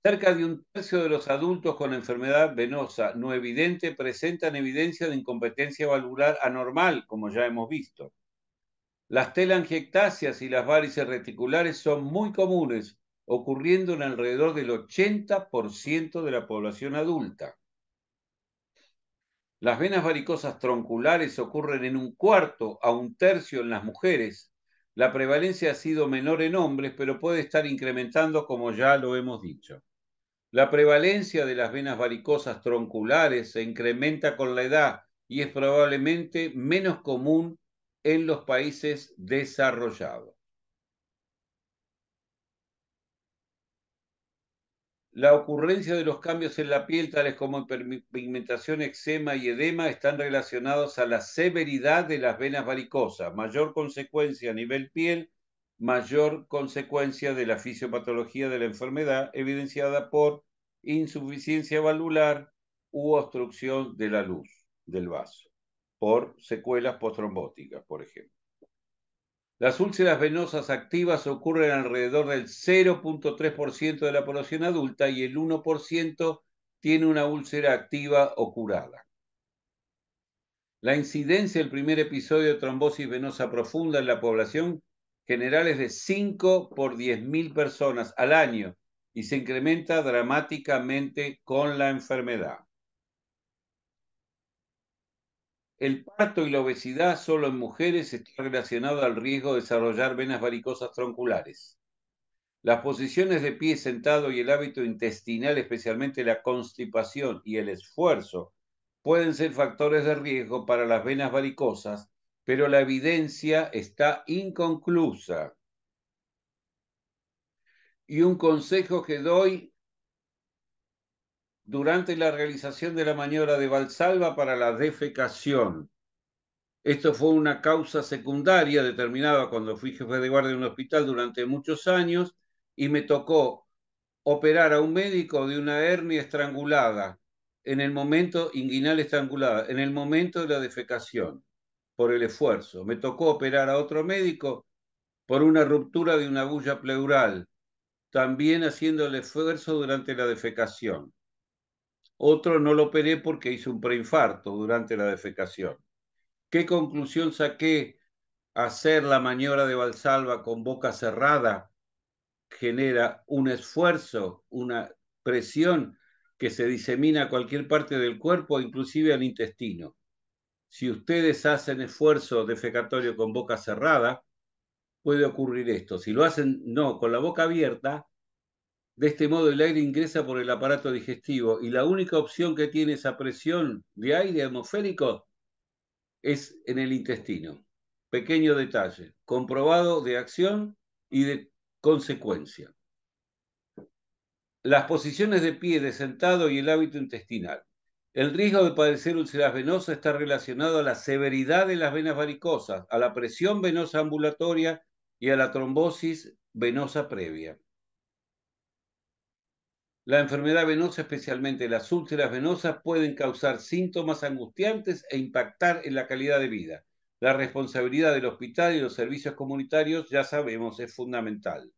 Cerca de 1/3 de los adultos con enfermedad venosa no evidente presentan evidencia de incompetencia valvular anormal, como ya hemos visto. Las telangiectasias y las varices reticulares son muy comunes, ocurriendo en alrededor del 80% de la población adulta. Las venas varicosas tronculares ocurren en 1/4 a 1/3 en las mujeres. La prevalencia ha sido menor en hombres, pero puede estar incrementando, como ya lo hemos dicho. La prevalencia de las venas varicosas tronculares se incrementa con la edad y es probablemente menos común en los países desarrollados. La ocurrencia de los cambios en la piel, tales como pigmentación, eczema y edema, están relacionados a la severidad de las venas varicosas. Mayor consecuencia a nivel piel, mayor consecuencia de la fisiopatología de la enfermedad, evidenciada por insuficiencia valvular u obstrucción de la luz del vaso, por secuelas postrombóticas, por ejemplo. Las úlceras venosas activas ocurren alrededor del 0.3% de la población adulta y el 1% tiene una úlcera activa o curada. La incidencia del primer episodio de trombosis venosa profunda en la población general es de 5 por 10.000 personas al año y se incrementa dramáticamente con la enfermedad. El parto y la obesidad solo en mujeres está relacionado al riesgo de desarrollar venas varicosas tronculares. Las posiciones de pie sentado y el hábito intestinal, especialmente la constipación y el esfuerzo, pueden ser factores de riesgo para las venas varicosas, pero la evidencia está inconclusa. Y un consejo que doy durante la realización de la maniobra de Valsalva para la defecación. Esto fue una causa secundaria determinada cuando fui jefe de guardia en un hospital durante muchos años y me tocó operar a un médico de una hernia estrangulada en el momento, inguinal estrangulada, en el momento de la defecación, por el esfuerzo. Me tocó operar a otro médico por una ruptura de una bulla pleural, también haciendo el esfuerzo durante la defecación. Otro no lo operé porque hizo un preinfarto durante la defecación. ¿Qué conclusión saqué? Hacer la maniobra de Valsalva con boca cerrada genera un esfuerzo, una presión que se disemina a cualquier parte del cuerpo, inclusive al intestino. Si ustedes hacen esfuerzo defecatorio con boca cerrada, puede ocurrir esto. Si lo hacen con la boca abierta, de este modo el aire ingresa por el aparato digestivo y la única opción que tiene esa presión de aire atmosférico es en el intestino. Pequeño detalle, comprobado de acción y de consecuencia. Las posiciones de pie, de sentado y el hábito intestinal. El riesgo de padecer úlceras venosas está relacionado a la severidad de las venas varicosas, a la presión venosa ambulatoria y a la trombosis venosa previa. La enfermedad venosa, especialmente las úlceras venosas, pueden causar síntomas angustiantes e impactar en la calidad de vida. La responsabilidad del hospital y los servicios comunitarios, ya sabemos, es fundamental.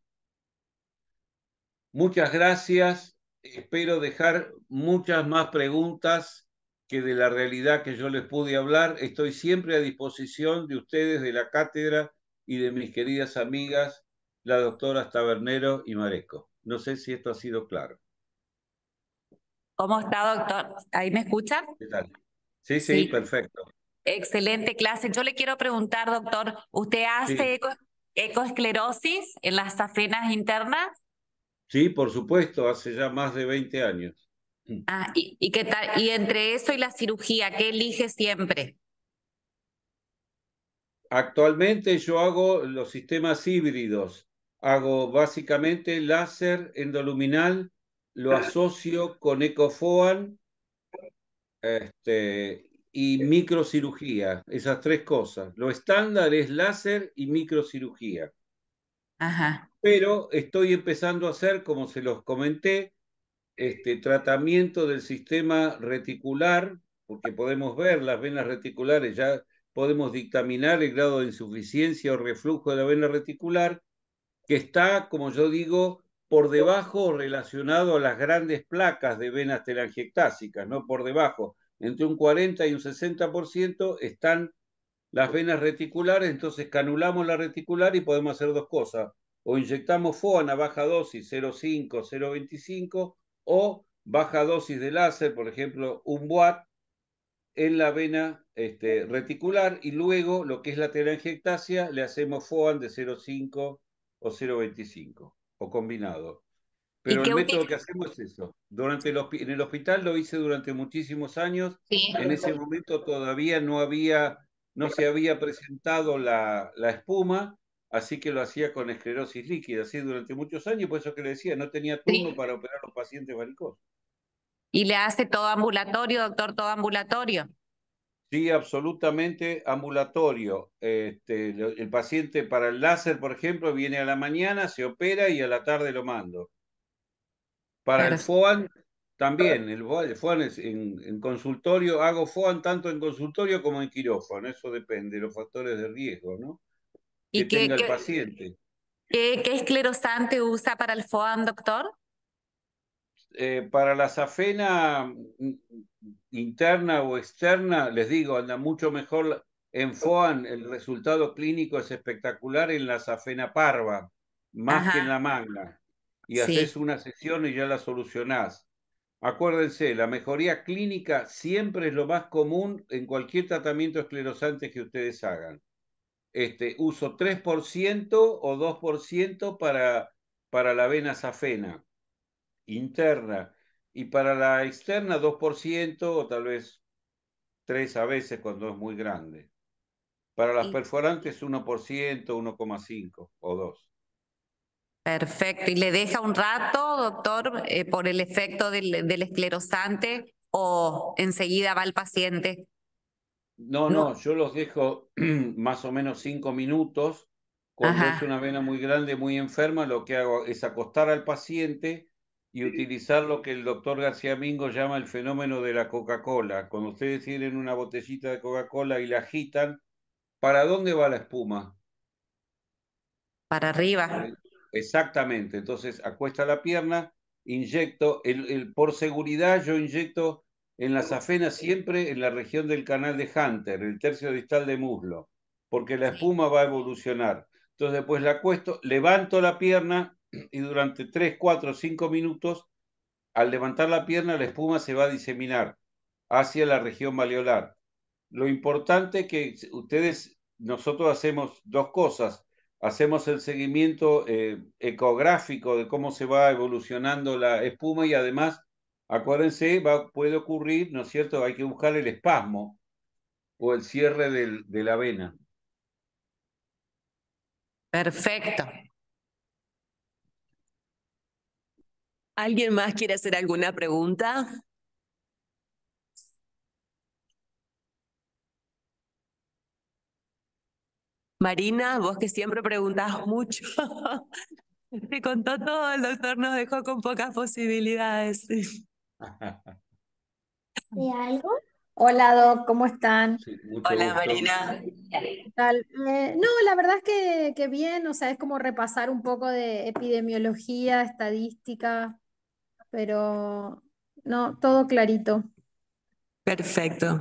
Muchas gracias. Espero dejar muchas más preguntas que de la realidad que yo les pude hablar. Estoy siempre a disposición de ustedes, de la cátedra y de mis queridas amigas, la doctora Tabernero y Mareco. No sé si esto ha sido claro. ¿Cómo está, doctor? ¿Ahí me escuchan? ¿Qué tal? Sí, sí, Sí, perfecto. excelente clase. Yo le quiero preguntar, doctor, ¿usted hace Sí, ecoesclerosis en las safenas internas? sí, por supuesto, hace ya más de 20 años. Ah, ¿y qué tal? Y entre eso y la cirugía, ¿qué elige siempre? Actualmente yo hago los sistemas híbridos. Hago básicamente láser endoluminal, lo asocio con EcoFoam y microcirugía, esas tres cosas. Lo estándar es láser y microcirugía. Ajá. Pero estoy empezando a hacer, como se los comenté, tratamiento del sistema reticular, porque podemos ver las venas reticulares, ya podemos dictaminar el grado de insuficiencia o reflujo de la vena reticular, que está, como yo digo, por debajo o relacionado a las grandes placas de venas telangiectásicas, no por debajo. Entre un 40 y un 60% están las venas reticulares, entonces canulamos la reticular y podemos hacer dos cosas. O inyectamos FOAN a baja dosis 0,5, 0,25 o baja dosis de láser, por ejemplo, un watt en la vena reticular y luego lo que es la telangiectasia le hacemos FOAN de 0,5 o 0,25 o combinado. ¿Y Pero el qué método utiliza? que hacemos es eso. En el hospital lo hice durante muchísimos años. Sí. En ese momento todavía no se había presentado la espuma, así que lo hacía con esclerosis líquida, así durante muchos años, por eso que le decía, no tenía turno Sí. para operar a los pacientes varicosos. ¿Y le hace todo ambulatorio, doctor, todo ambulatorio? Sí, absolutamente ambulatorio. El paciente para el láser, por ejemplo, viene a la mañana, se opera y a la tarde lo mando. Para el Perfecto. FOAN, también, el FOAN es en consultorio, hago FOAN tanto en consultorio como en quirófano, eso depende de los factores de riesgo, ¿no? Que ¿Y tenga el paciente. qué esclerosante usa para el FOAM, doctor? Para la safena interna o externa, les digo, anda mucho mejor en FOAN, el resultado clínico es espectacular en la safena parva, más que en Ajá, la magna. Y haces sí. una sesión y ya la solucionás. Acuérdense, la mejoría clínica siempre es lo más común en cualquier tratamiento esclerosante que ustedes hagan. Uso 3% o 2% para la vena safena interna y para la externa 2% o tal vez 3 a veces cuando es muy grande. Para las Y- perforantes 1%, 1,5 o 2. Perfecto. ¿Y le deja un rato, doctor, por el efecto del esclerosante o enseguida va el paciente? No, No. no, yo los dejo más o menos 5 minutos. Cuando es Ajá, una vena muy grande, muy enferma, lo que hago es acostar al paciente y utilizar lo que el doctor García Mingo llama el fenómeno de la Coca-Cola. Cuando ustedes tienen una botellita de Coca-Cola y la agitan, ¿para dónde va la espuma? para arriba. Exactamente. Entonces, acuesta la pierna, inyecto, por seguridad yo inyecto en la safena siempre en la región del canal de Hunter, el tercio distal de muslo, porque la Sí. espuma va a evolucionar. Entonces, después la acuesto, levanto la pierna y durante 3, 4, 5 minutos, al levantar la pierna, la espuma se va a diseminar hacia la región malleolar. Lo importante es que nosotros hacemos dos cosas. Hacemos el seguimiento ecográfico de cómo se va evolucionando la espuma y además, acuérdense, puede ocurrir, ¿no es cierto? Hay que buscar el espasmo o el cierre de la vena. Perfecto. ¿Alguien más quiere hacer alguna pregunta? Marina, vos que siempre preguntas mucho. Te contó todo, el doctor nos dejó con pocas posibilidades. ¿De algo? Hola, Doc, ¿cómo están? Sí, mucho Hola, gusto. Marina. ¿Qué tal? No, la verdad es que bien, o sea, es como repasar un poco de epidemiología, estadística, pero no, todo clarito. Perfecto.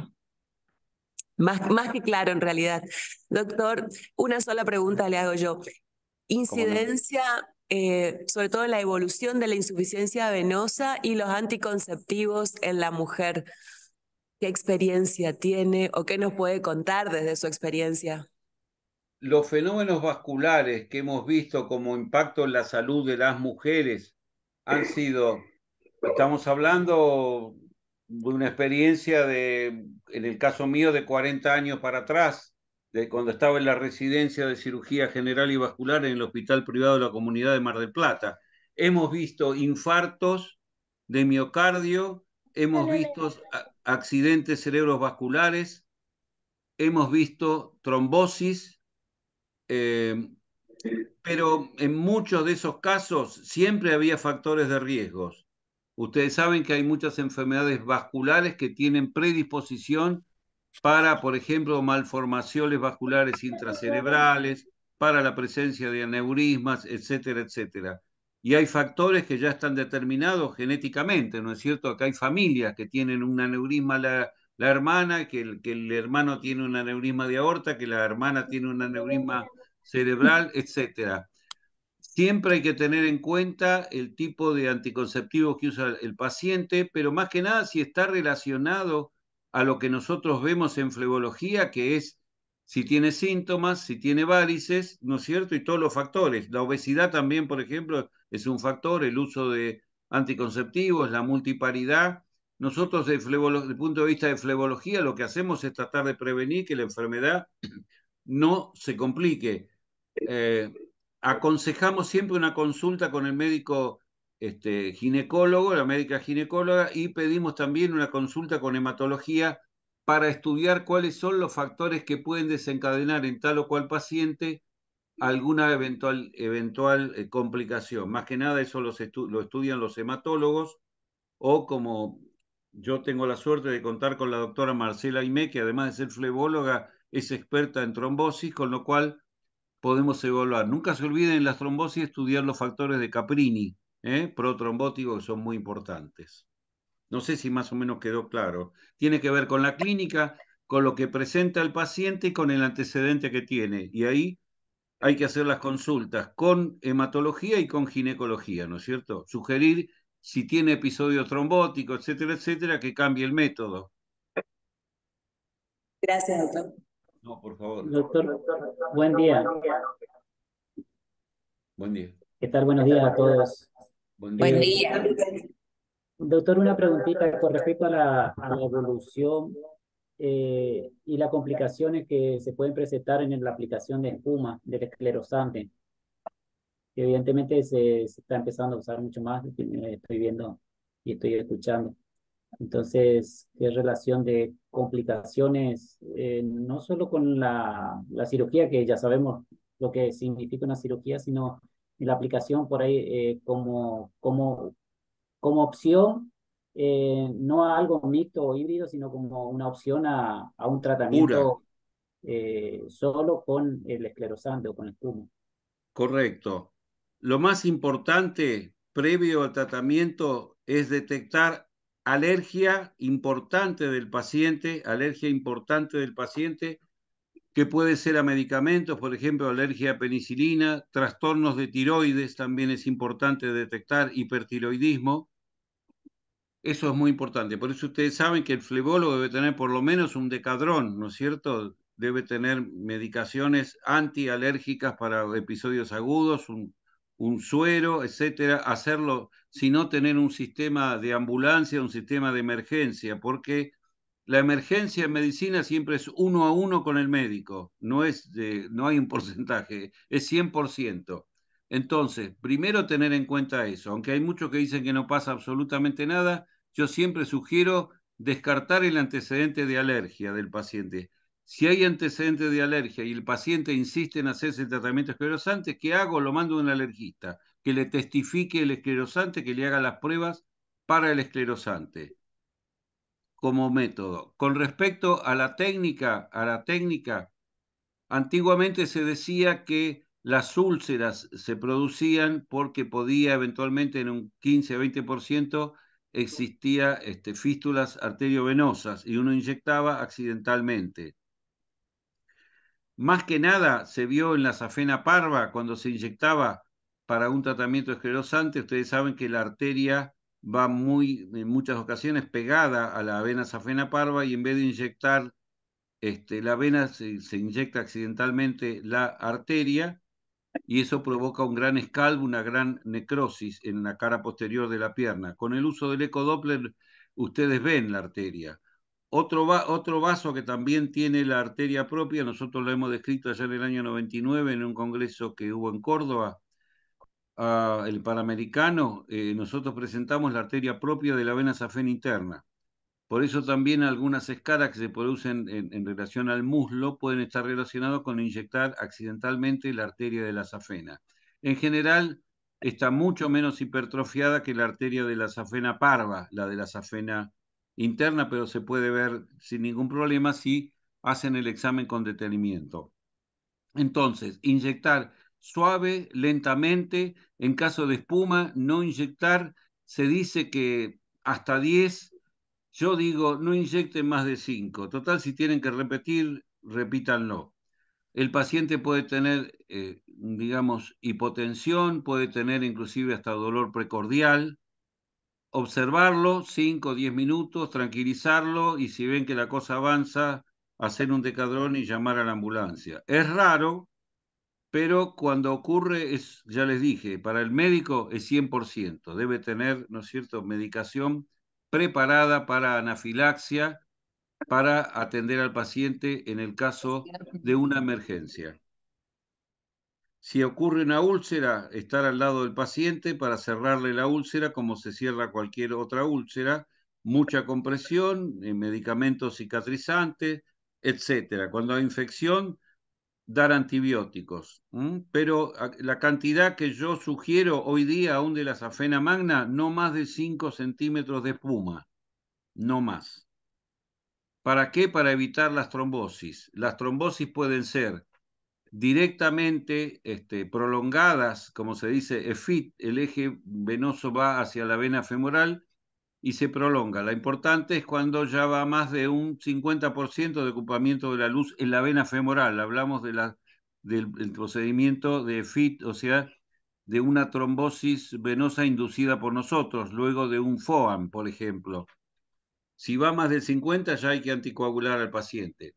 Más que claro, en realidad. Doctor, una sola pregunta le hago yo. ¿Cómo no? Incidencia, sobre todo en la evolución de la insuficiencia venosa y los anticonceptivos en la mujer. ¿Qué experiencia tiene o qué nos puede contar desde su experiencia? Los fenómenos vasculares que hemos visto como impacto en la salud de las mujeres han sido, estamos hablando de una experiencia en el caso mío, de 40 años para atrás, de cuando estaba en la residencia de cirugía general y vascular en el Hospital Privado de la Comunidad de Mar del Plata. Hemos visto infartos de miocardio, hemos visto accidentes cerebrovasculares, hemos visto trombosis, pero en muchos de esos casos siempre había factores de riesgos. Ustedes saben que hay muchas enfermedades vasculares que tienen predisposición para, por ejemplo, malformaciones vasculares intracerebrales, para la presencia de aneurismas, etcétera, etcétera. Y hay factores que ya están determinados genéticamente, ¿no es cierto? Acá hay familias que tienen un aneurisma la hermana, que el hermano tiene un aneurisma de aorta, que la hermana tiene un aneurisma cerebral, etcétera. Siempre hay que tener en cuenta el tipo de anticonceptivo que usa el paciente, pero más que nada si está relacionado a lo que nosotros vemos en flebología, que es si tiene síntomas, si tiene varices, ¿no es cierto? Y todos los factores. La obesidad también, por ejemplo, es un factor, el uso de anticonceptivos, la multiparidad. Nosotros, desde el punto de vista de flebología, lo que hacemos es tratar de prevenir que la enfermedad no se complique. Aconsejamos siempre una consulta con el médico ginecólogo, la médica ginecóloga, y pedimos también una consulta con hematología para estudiar cuáles son los factores que pueden desencadenar en tal o cual paciente alguna eventual complicación. Más que nada eso lo estudian los hematólogos, o como yo tengo la suerte de contar con la doctora Marcela Aimé, que además de ser flebóloga es experta en trombosis, con lo cual podemos evaluar. Nunca se olviden en las trombosis estudiar los factores de Caprini, protrombóticos, que son muy importantes. No sé si más o menos quedó claro. Tiene que ver con la clínica, con lo que presenta el paciente y con el antecedente que tiene. Y ahí hay que hacer las consultas con hematología y con ginecología, ¿no es cierto? Sugerir si tiene episodio trombótico, etcétera, etcétera, que cambie el método. Gracias, doctor. No, por favor. Doctor, buen día. Buen día. ¿Qué tal? Buenos días a todos. Buen Buen día. día. Doctor, una preguntita con respecto a la evolución y las complicaciones que se pueden presentar en la aplicación de espuma del esclerosante, que evidentemente se está empezando a usar mucho más, estoy viendo y estoy escuchando. Entonces, ¿qué relación de complicaciones, no solo con la cirugía, que ya sabemos lo que significa una cirugía, sino en la aplicación por ahí como opción, no a algo mixto o híbrido, sino como una opción a un Pura. tratamiento solo con el esclerosante o con el espuma? Correcto. Lo más importante previo al tratamiento es detectar alergia importante del paciente, que puede ser a medicamentos, por ejemplo, alergia a penicilina, trastornos de tiroides, también es importante detectar hipertiroidismo. Eso es muy importante. Por eso ustedes saben que el flebólogo debe tener por lo menos un decadrón, ¿no es cierto? Debe tener medicaciones antialérgicas para episodios agudos, un suero, etcétera. Hacerlo, si no tener un sistema de ambulancia, un sistema de emergencia, porque la emergencia en medicina siempre es 1 a 1 con el médico, no hay un porcentaje, es 100%. Entonces, primero tener en cuenta eso, aunque hay muchos que dicen que no pasa absolutamente nada, yo siempre sugiero descartar el antecedente de alergia del paciente. Si hay antecedente de alergia y el paciente insiste en hacerse el tratamiento esclerosante, ¿qué hago? Lo mando a un alergista, que le testifique el esclerosante, que le haga las pruebas para el esclerosante como método. Con respecto a la técnica, antiguamente se decía que las úlceras se producían porque podía eventualmente en un 15-20% existía fístulas arteriovenosas y uno inyectaba accidentalmente. Más que nada se vio en la safena parva cuando se inyectaba para un tratamiento esclerosante. Ustedes saben que la arteria va en muchas ocasiones pegada a la vena safena parva y en vez de inyectar la vena se inyecta accidentalmente la arteria y eso provoca un gran escalvo, una gran necrosis en la cara posterior de la pierna. Con el uso del ecodoppler ustedes ven la arteria. Otro vaso que también tiene la arteria propia, nosotros lo hemos descrito allá en el año 99 en un congreso que hubo en Córdoba, el Panamericano, nosotros presentamos la arteria propia de la vena safena interna. Por eso también algunas escaras que se producen en relación al muslo pueden estar relacionadas con inyectar accidentalmente la arteria de la safena. En general, está mucho menos hipertrofiada que la arteria de la safena parva, la de la safena interna, pero se puede ver sin ningún problema si hacen el examen con detenimiento. Entonces, inyectar suave, lentamente, en caso de espuma, no inyectar, se dice que hasta 10. Yo digo, no inyecten más de 5. Total, si tienen que repetir, repítanlo. El paciente puede tener, digamos, hipotensión, puede tener inclusive hasta dolor precordial. Observarlo 5 o 10 minutos, tranquilizarlo y si ven que la cosa avanza, hacer un decadrón y llamar a la ambulancia. Es raro, pero cuando ocurre, ya les dije, para el médico es 100%. Debe tener, ¿no es cierto?, medicación preparada para anafilaxia, para atender al paciente en el caso de una emergencia. Si ocurre una úlcera, estar al lado del paciente para cerrarle la úlcera como se cierra cualquier otra úlcera, mucha compresión, medicamentos cicatrizantes, etc. Cuando hay infección, dar antibióticos. Pero la cantidad que yo sugiero hoy día, aún de la safena magna, no más de 5 centímetros de espuma, no más. ¿Para qué? Para evitar las trombosis. Las trombosis pueden ser directamente prolongadas, como se dice, EFIT, el eje venoso va hacia la vena femoral y se prolonga. Lo importante es cuando ya va más de un 50% de ocupamiento de la luz en la vena femoral. Hablamos del procedimiento de EFIT, o sea, de una trombosis venosa inducida por nosotros, luego de un FOAM, por ejemplo. Si va más del 50, ya hay que anticoagular al paciente.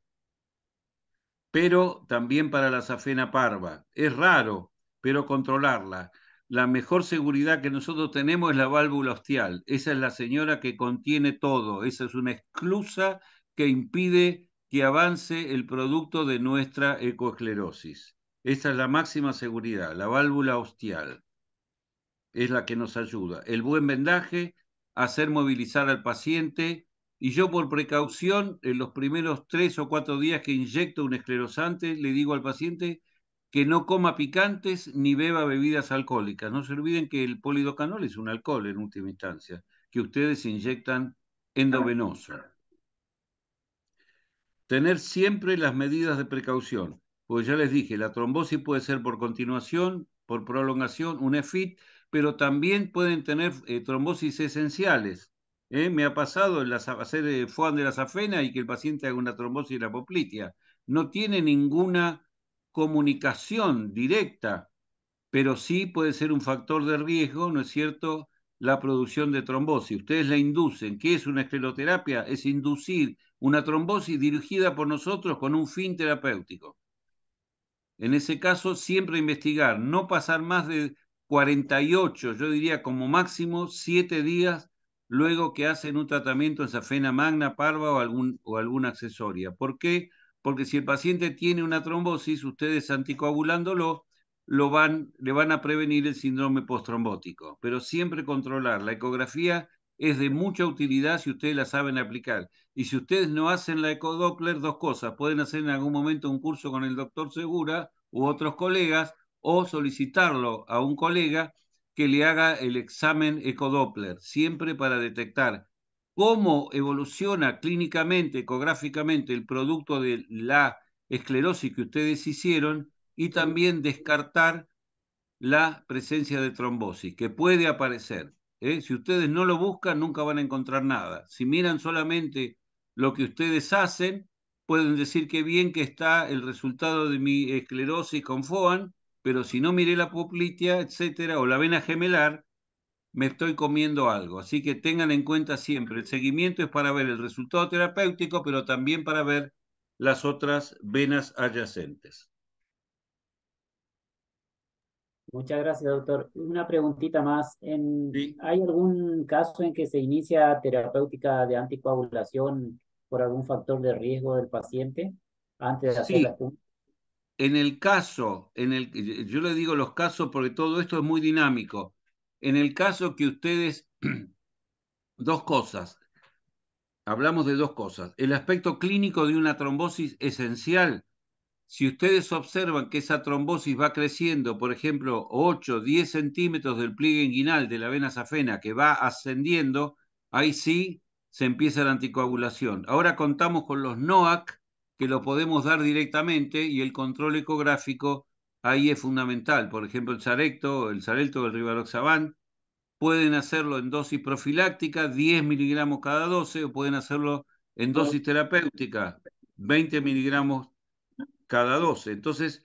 Pero también para la safena parva. Es raro, pero controlarla. La mejor seguridad que nosotros tenemos es la válvula ostial. Esa es la señora que contiene todo. Esa es una esclusa que impide que avance el producto de nuestra ecoesclerosis. Esa es la máxima seguridad, la válvula ostial. Es la que nos ayuda. El buen vendaje, hacer movilizar al paciente. Y yo por precaución, en los primeros 3 o 4 días que inyecto un esclerosante, le digo al paciente que no coma picantes ni beba bebidas alcohólicas. No se olviden que el polidocanol es un alcohol en última instancia, que ustedes inyectan endovenoso. Tener siempre las medidas de precaución, pues ya les dije, la trombosis puede ser por continuación, por prolongación, un EFIT, pero también pueden tener trombosis esenciales. Me ha pasado hacer FOAM de la safena y que el paciente haga una trombosis de la poplitea. No tiene ninguna comunicación directa, pero sí puede ser un factor de riesgo, ¿no es cierto?, la producción de trombosis. Ustedes la inducen. ¿Qué es una escleroterapia? Es inducir una trombosis dirigida por nosotros con un fin terapéutico. En ese caso, siempre investigar, no pasar más de 48, yo diría como máximo 7 días luego que hacen un tratamiento en safena magna, parva o alguna accesoria. ¿Por qué? Porque si el paciente tiene una trombosis, ustedes anticoagulándolo, le van a prevenir el síndrome postrombótico, pero siempre controlar. La ecografía es de mucha utilidad si ustedes la saben aplicar. Y si ustedes no hacen la ecodoppler, 2 cosas. Pueden hacer en algún momento un curso con el doctor Segura u otros colegas, o solicitarlo a un colega que le haga el examen ecodoppler, siempre para detectar cómo evoluciona clínicamente, ecográficamente, el producto de la esclerosis que ustedes hicieron y también descartar la presencia de trombosis, que puede aparecer. Si ustedes no lo buscan, nunca van a encontrar nada. Si miran solamente lo que ustedes hacen, pueden decir que bien que está el resultado de mi esclerosis con FOAN, pero si no miré la poplitea, etcétera, o la vena gemelar, me estoy comiendo algo. Así que tengan en cuenta siempre, el seguimiento es para ver el resultado terapéutico, pero también para ver las otras venas adyacentes. Muchas gracias, doctor. Una preguntita más. Sí. ¿Hay algún caso en que se inicia terapéutica de anticoagulación por algún factor de riesgo del paciente antes de hacer la Sí, espuma? en el caso, yo le digo los casos porque todo esto es muy dinámico. En el caso que ustedes, dos cosas, hablamos de dos cosas. El aspecto clínico de una trombosis esencial. Si ustedes observan que esa trombosis va creciendo, por ejemplo, 8, 10 centímetros del pliegue inguinal de la vena safena, que va ascendiendo, ahí sí se empieza la anticoagulación. Ahora contamos con los NOAC, que lo podemos dar directamente, y el control ecográfico ahí es fundamental. Por ejemplo, el Xarelto, el Rivaroxaban, pueden hacerlo en dosis profiláctica, 10 miligramos cada 12, o pueden hacerlo en dosis terapéutica, 20 miligramos cada 12. Entonces,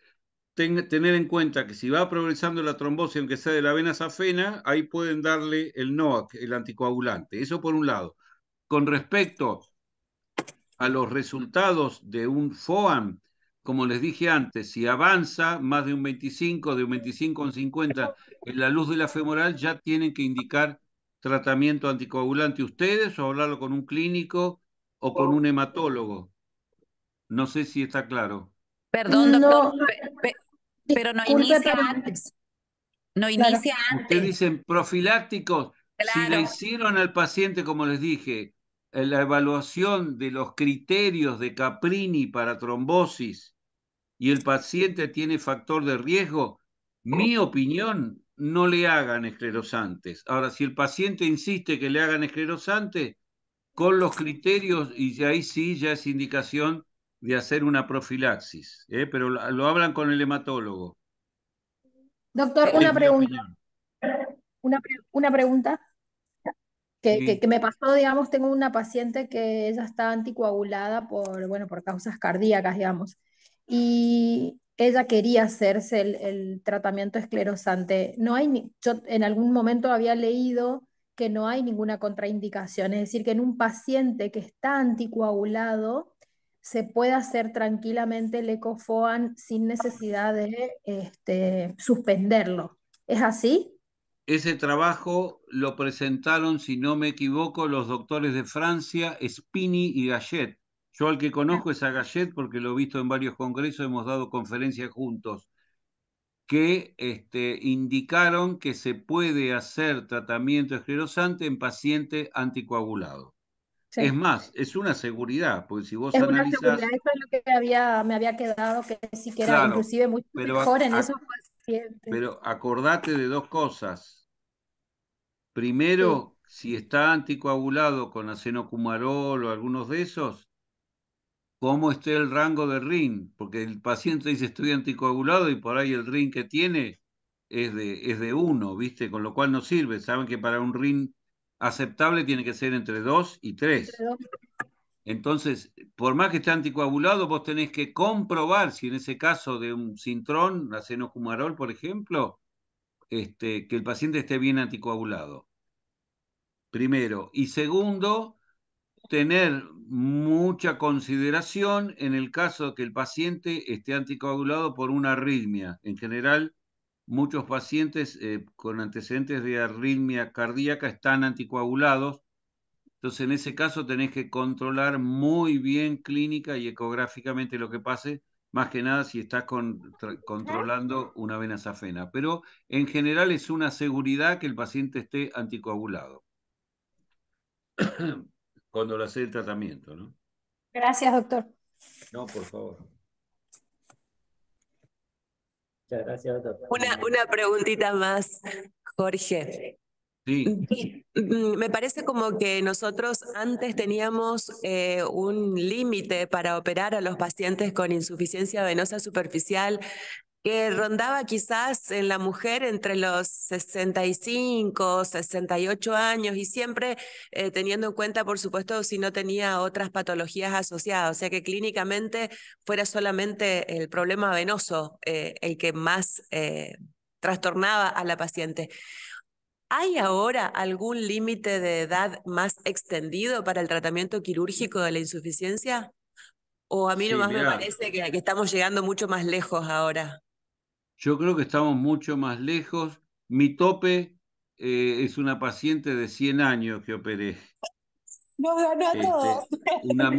tener en cuenta que si va progresando la trombosis, aunque sea de la vena safena, ahí pueden darle el NOAC, el anticoagulante. Eso por un lado. Con respecto a los resultados de un FOAM, como les dije antes, si avanza más de un 25, de un 25,50 en la luz de la femoral, ya tienen que indicar tratamiento anticoagulante ustedes o hablarlo con un clínico o con un hematólogo. No sé si está claro. Perdón, doctor, No, pero no disculpe, inicia pero antes. No claro. inicia Ustedes antes. dicen profilácticos, si le Claro. hicieron al paciente, como les dije, la evaluación de los criterios de Caprini para trombosis y el paciente tiene factor de riesgo, mi opinión, no le hagan esclerosantes. Ahora, si el paciente insiste que le hagan esclerosantes, con los criterios, y ahí sí ya es indicación de hacer una profilaxis, pero lo hablan con el hematólogo. Doctor, Es mi opinión. una pregunta Sí. que me pasó, digamos, tengo una paciente que ella está anticoagulada por, bueno, por causas cardíacas, digamos, y ella quería hacerse el tratamiento esclerosante. No hay, yo en algún momento había leído que no hay ninguna contraindicación, es decir, que en un paciente que está anticoagulado se puede hacer tranquilamente el ecofoam sin necesidad de suspenderlo. ¿Es así? Ese trabajo lo presentaron, si no me equivoco, los doctores de Francia, Spini y Gachet. Yo al que conozco es a Gachet porque lo he visto en varios congresos, hemos dado conferencias juntos, que indicaron que se puede hacer tratamiento esclerosante en paciente anticoagulado. Sí. Es más, es una seguridad, porque si vos Es una seguridad, analizás, eso es lo que me había quedado, que sí que era claro, inclusive mucho pero, mejor en esos pacientes. pero acordate de dos cosas. Sí, Primero, si está anticoagulado con acenocumarol o algunos de esos, ¿cómo esté el rango de RIN? Porque el paciente dice estoy anticoagulado y por ahí el RIN que tiene es de 1, ¿viste? Con lo cual no sirve. Saben que para un RIN aceptable tiene que ser entre 2 y 3. pero Entonces, por más que esté anticoagulado, vos tenés que comprobar si en ese caso de un Sintrón, acenocumarol, por ejemplo, que el paciente esté bien anticoagulado. Primero. Y segundo, tener mucha consideración en el caso de que el paciente esté anticoagulado por una arritmia. En general, muchos pacientes con antecedentes de arritmia cardíaca están anticoagulados. Entonces, en ese caso tenés que controlar muy bien clínica y ecográficamente lo que pase, más que nada si estás controlando una vena safena. Pero en general es una seguridad que el paciente esté anticoagulado cuando le hace el tratamiento, ¿no? gracias, doctor. No, por favor. Muchas gracias, doctor. Una preguntita más. Jorge. Sí, Me parece como que nosotros antes teníamos un límite para operar a los pacientes con insuficiencia venosa superficial que rondaba quizás en la mujer entre los 65, 68 años y siempre teniendo en cuenta, por supuesto, si no tenía otras patologías asociadas, o sea que clínicamente fuera solamente el problema venoso el que más trastornaba a la paciente. ¿Hay ahora algún límite de edad más extendido para el tratamiento quirúrgico de la insuficiencia? ¿O a mí sí, nomás me mirá, parece que estamos llegando mucho más lejos ahora? yo creo que estamos mucho más lejos. Mi tope es una paciente de 100 años que operé. Nos ganó a todos. Una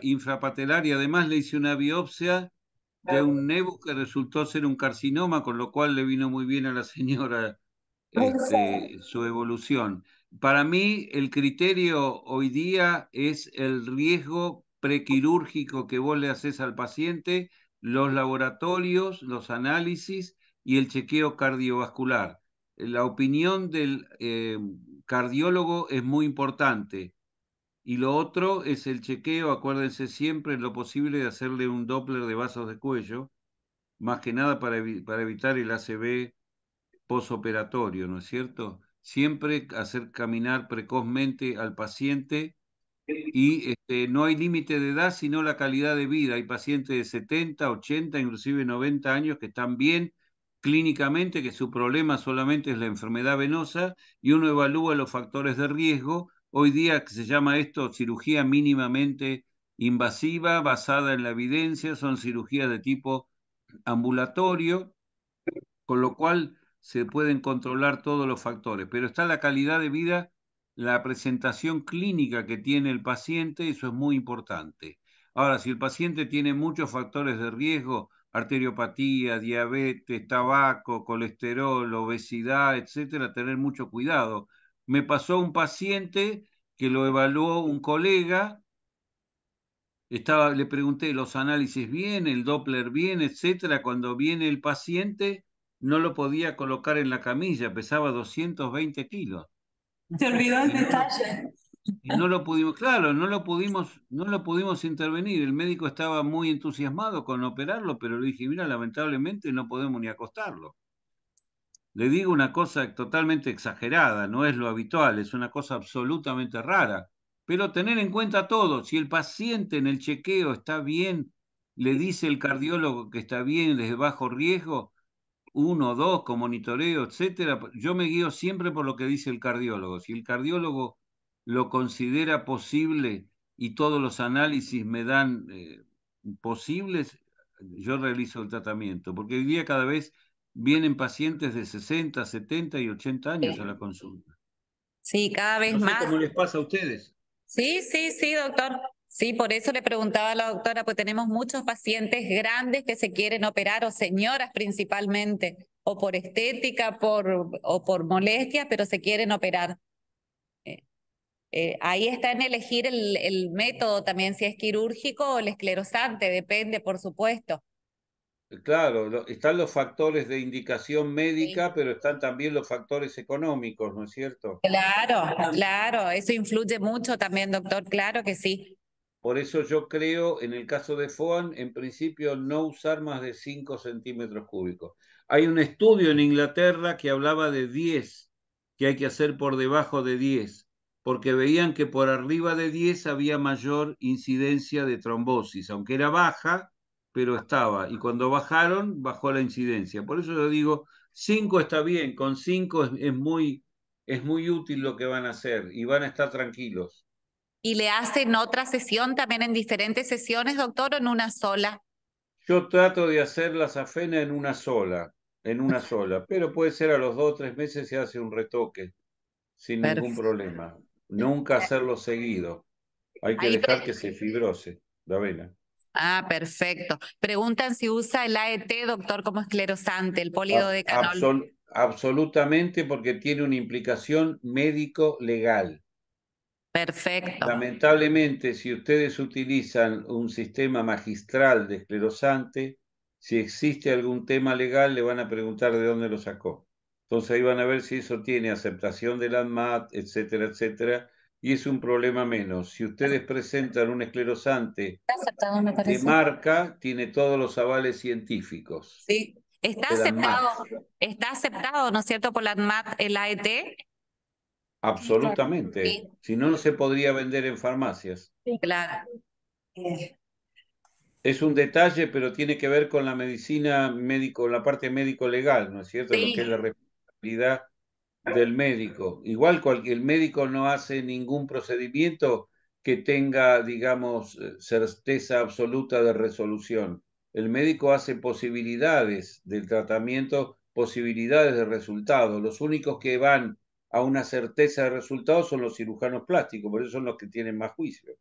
infrapatelar y además le hice una biopsia de un nevo que resultó ser un carcinoma, con lo cual le vino muy bien a la señora su evolución. Para mí, el criterio hoy día es el riesgo prequirúrgico que vos le haces al paciente, los laboratorios, los análisis y el chequeo cardiovascular. La opinión del cardiólogo es muy importante. Y lo otro es el chequeo, acuérdense siempre en lo posible de hacerle un Doppler de vasos de cuello, más que nada para evitar el ACV posoperatorio, ¿no es cierto? Siempre hacer caminar precozmente al paciente y no hay límite de edad, sino la calidad de vida. Hay pacientes de 70, 80, inclusive 90 años que están bien clínicamente, que su problema solamente es la enfermedad venosa y uno evalúa los factores de riesgo. Hoy día que se llama esto cirugía mínimamente invasiva, basada en la evidencia, son cirugías de tipo ambulatorio, con lo cual se pueden controlar todos los factores, pero está la calidad de vida, la presentación clínica que tiene el paciente, eso es muy importante. Ahora, si el paciente tiene muchos factores de riesgo, arteriopatía, diabetes, tabaco, colesterol, obesidad, etcétera, tener mucho cuidado. Me pasó un paciente que lo evaluó un colega. Le pregunté los análisis bien, el Doppler bien, etcétera. Cuando viene el paciente, no lo podía colocar en la camilla, pesaba 220 kilos. Se olvidó el Y no lo, detalle. y no lo pudimos, claro, no lo pudimos intervenir. El médico estaba muy entusiasmado con operarlo, pero le dije, mira, lamentablemente no podemos ni acostarlo. Le digo una cosa totalmente exagerada, no es lo habitual, es una cosa absolutamente rara. Pero tener en cuenta todo, si el paciente en el chequeo está bien, le dice el cardiólogo que está bien, es de bajo riesgo, 1, 2, con monitoreo, etcétera. Yo me guío siempre por lo que dice el cardiólogo. Si el cardiólogo lo considera posible y todos los análisis me dan posibles, yo realizo el tratamiento, porque hoy día cada vez vienen pacientes de 60, 70 y 80 años a la consulta. Sí, cada vez No sé más. cómo les pasa a ustedes. Sí, sí, sí, doctor. Sí, por eso le preguntaba a la doctora, pues tenemos muchos pacientes grandes que se quieren operar, o señoras principalmente, o por estética, o por molestias, pero se quieren operar. Ahí está en elegir el método también, si es quirúrgico o el esclerosante, depende, por supuesto. Claro, están los factores de indicación Sí. médica, pero están también los factores económicos, ¿no es cierto? Claro, claro, eso influye mucho también, doctor, claro que sí. Por eso yo creo, en el caso de FOAN, en principio no usar más de 5 centímetros cúbicos. Hay un estudio en Inglaterra que hablaba de 10, que hay que hacer por debajo de 10, porque veían que por arriba de 10 había mayor incidencia de trombosis, aunque era baja, pero estaba. Y cuando bajaron, bajó la incidencia. Por eso yo digo, 5 está bien, con 5 es muy útil lo que van a hacer y van a estar tranquilos. ¿Y le hacen otra sesión también en diferentes sesiones, doctor, o en una sola? Yo trato de hacer la safena en una sola, pero puede ser a los 2 o 3 meses se hace un retoque, sin ningún Perfecto. problema. Nunca hacerlo seguido. Hay que Ahí dejar que se fibrose la vena. perfecto. Preguntan si usa el AET, doctor, como esclerosante, el Ab- polidodecanol. absol- absolutamente porque tiene una implicación médico-legal. Perfecto. Lamentablemente, si ustedes utilizan un sistema magistral de esclerosante, si existe algún tema legal, le van a preguntar de dónde lo sacó. Entonces ahí van a ver si eso tiene aceptación del ANMAT, etcétera, etcétera, y es un problema menos. Si ustedes presentan un esclerosante Está aceptado, me de parece. marca, tiene todos los avales científicos Sí. Está del ANMAT. aceptado, ¿no es cierto, por la ANMAT, el AET? Absolutamente. Sí. Si no, no se podría vender en farmacias. Claro. Es un detalle, pero tiene que ver con la medicina médico, la parte médico-legal, ¿no es cierto? Lo que es la responsabilidad del médico. Igual el médico no hace ningún procedimiento que tenga, digamos, certeza absoluta de resolución. El médico hace posibilidades del tratamiento, posibilidades de resultado. Los únicos que van a una certeza de resultado son los cirujanos plásticos, por eso son los que tienen más juicio.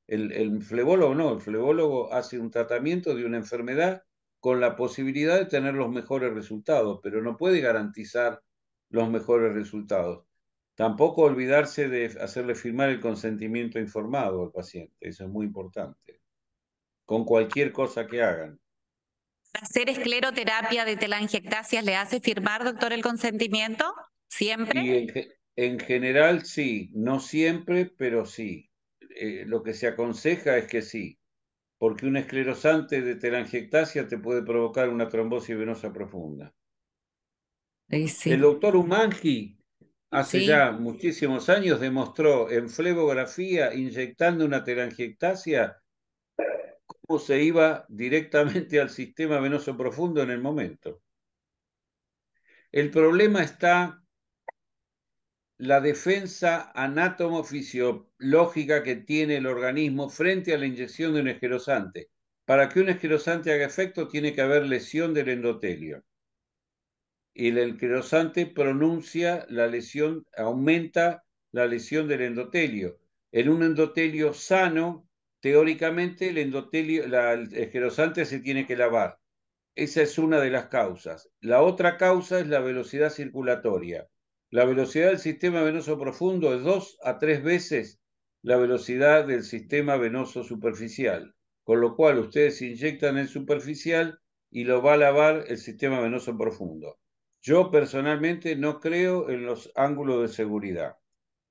El flebólogo no, el flebólogo hace un tratamiento de una enfermedad con la posibilidad de tener los mejores resultados, pero no puede garantizar los mejores resultados. Tampoco olvidarse de hacerle firmar el consentimiento informado al paciente, eso es muy importante, con cualquier cosa que hagan. ¿Hacer escleroterapia de telangiectasias le hace firmar, doctor, el consentimiento? ¿Siempre? Y en general sí, no siempre, pero sí. Lo que se aconseja es que sí, porque un esclerosante de telangiectasia te puede provocar una trombosis venosa profunda. Sí. El doctor Umangi hace Sí. ya muchísimos años demostró en flebografía, inyectando una telangiectasia, cómo se iba directamente al sistema venoso profundo en el momento. El problema está la defensa anátomo-fisiológica que tiene el organismo frente a la inyección de un esclerosante. Para que un esclerosante haga efecto tiene que haber lesión del endotelio. Y el esclerosante pronuncia la lesión, aumenta la lesión del endotelio. En un endotelio sano, teóricamente el esclerosante se tiene que lavar. Esa es una de las causas. La otra causa es la velocidad circulatoria. La velocidad del sistema venoso profundo es 2 a 3 veces la velocidad del sistema venoso superficial, con lo cual ustedes inyectan el superficial y lo va a lavar el sistema venoso profundo. Yo personalmente no creo en los ángulos de seguridad,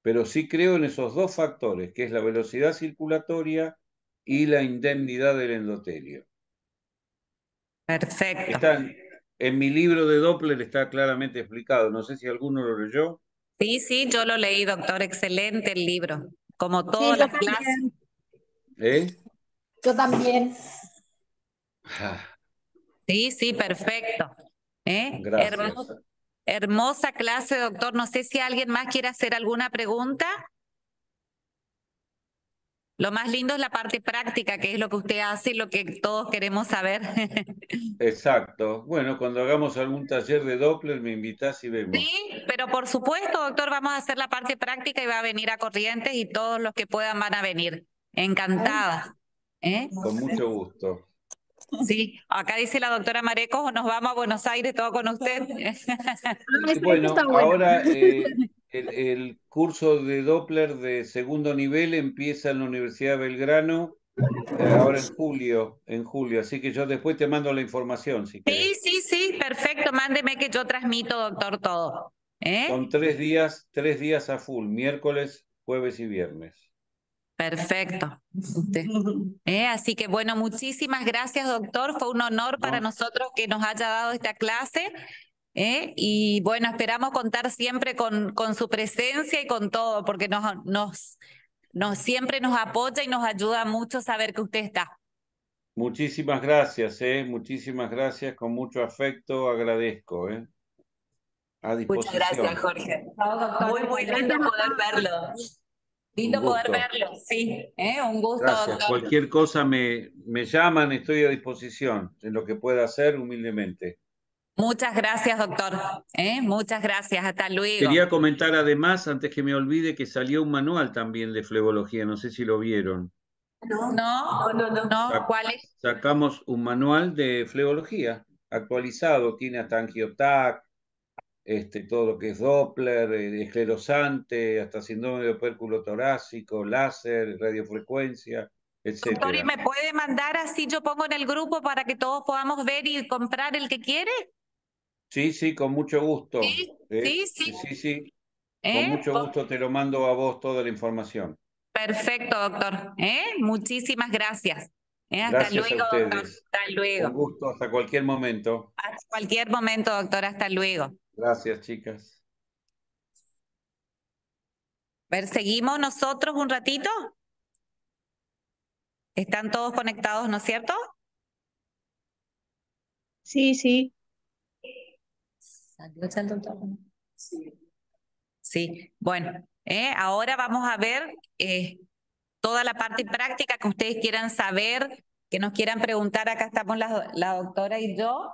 pero sí creo en esos dos factores, que es la velocidad circulatoria y la indemnidad del endotelio. Perfecto. Están en mi libro de Doppler, está claramente explicado. No sé si alguno lo leyó. Sí, yo lo leí, doctor. Excelente el libro. Como Sí, todas yo las clases. también. ¿Eh? Yo también. Sí, perfecto. Gracias. Hermosa clase, doctor. No sé si alguien más quiere hacer alguna pregunta. Lo más lindo es la parte práctica, que es lo que usted hace y lo que todos queremos saber. Exacto. Bueno, cuando hagamos algún taller de Doppler, me invitás y vemos. Sí, pero por supuesto, doctor, vamos a hacer la parte práctica y va a venir a Corrientes y todos los que puedan van a venir. Encantada. Con mucho gusto. Sí, acá dice la doctora Marecos, nos vamos a Buenos Aires todo con usted. Y bueno, ahora el curso de Doppler de segundo nivel empieza en la Universidad de Belgrano, ahora en julio. Así que yo después te mando la información, si querés. Sí, perfecto. Mándeme que yo transmito, doctor, todo. Son 3 días a full, miércoles, jueves y viernes. Perfecto. Así que bueno, muchísimas gracias, doctor. Fue un honor para nosotros que nos haya dado esta clase. Y bueno, esperamos contar siempre con su presencia y con todo, porque siempre nos apoya y nos ayuda mucho saber que usted está. Muchísimas gracias, muchísimas gracias, con mucho afecto agradezco, A Muchas disposición. gracias, Jorge. Muy lindo poder verlo. Lindo Un poder gusto. verlo, sí. Un gusto, Gracias. doctor. Cualquier cosa me llaman, estoy a disposición en lo que pueda hacer humildemente. Muchas gracias, doctor. Muchas gracias. Hasta luego. Quería comentar además, antes que me olvide, que salió un manual también de flebología, no sé si lo vieron. No. ¿Cuál es? Sacamos un manual de flebología actualizado, tiene hasta angiotac, todo lo que es Doppler, esclerosante, hasta síndrome de opérculo torácico, láser, radiofrecuencia, Doctor, ¿y etcétera. me puede mandar así yo pongo en el grupo para que todos podamos ver y comprar el que quiere? Sí, sí, con mucho gusto. Sí, sí, sí. Sí, sí, con ¿Eh? mucho gusto te lo mando a vos toda la información. Perfecto, doctor. Muchísimas gracias. Hasta Gracias a luego, doctor. ustedes. Hasta Un luego. gusto hasta cualquier momento. Hasta cualquier momento, doctor. Hasta luego. Gracias, chicas. A ver, ¿seguimos nosotros un ratito? ¿Están todos conectados, no es cierto? Sí, sí. ¿Salió el doctor? Sí. Bueno, ahora vamos a ver toda la parte práctica que ustedes quieran saber, que nos quieran preguntar. Acá estamos la doctora y yo.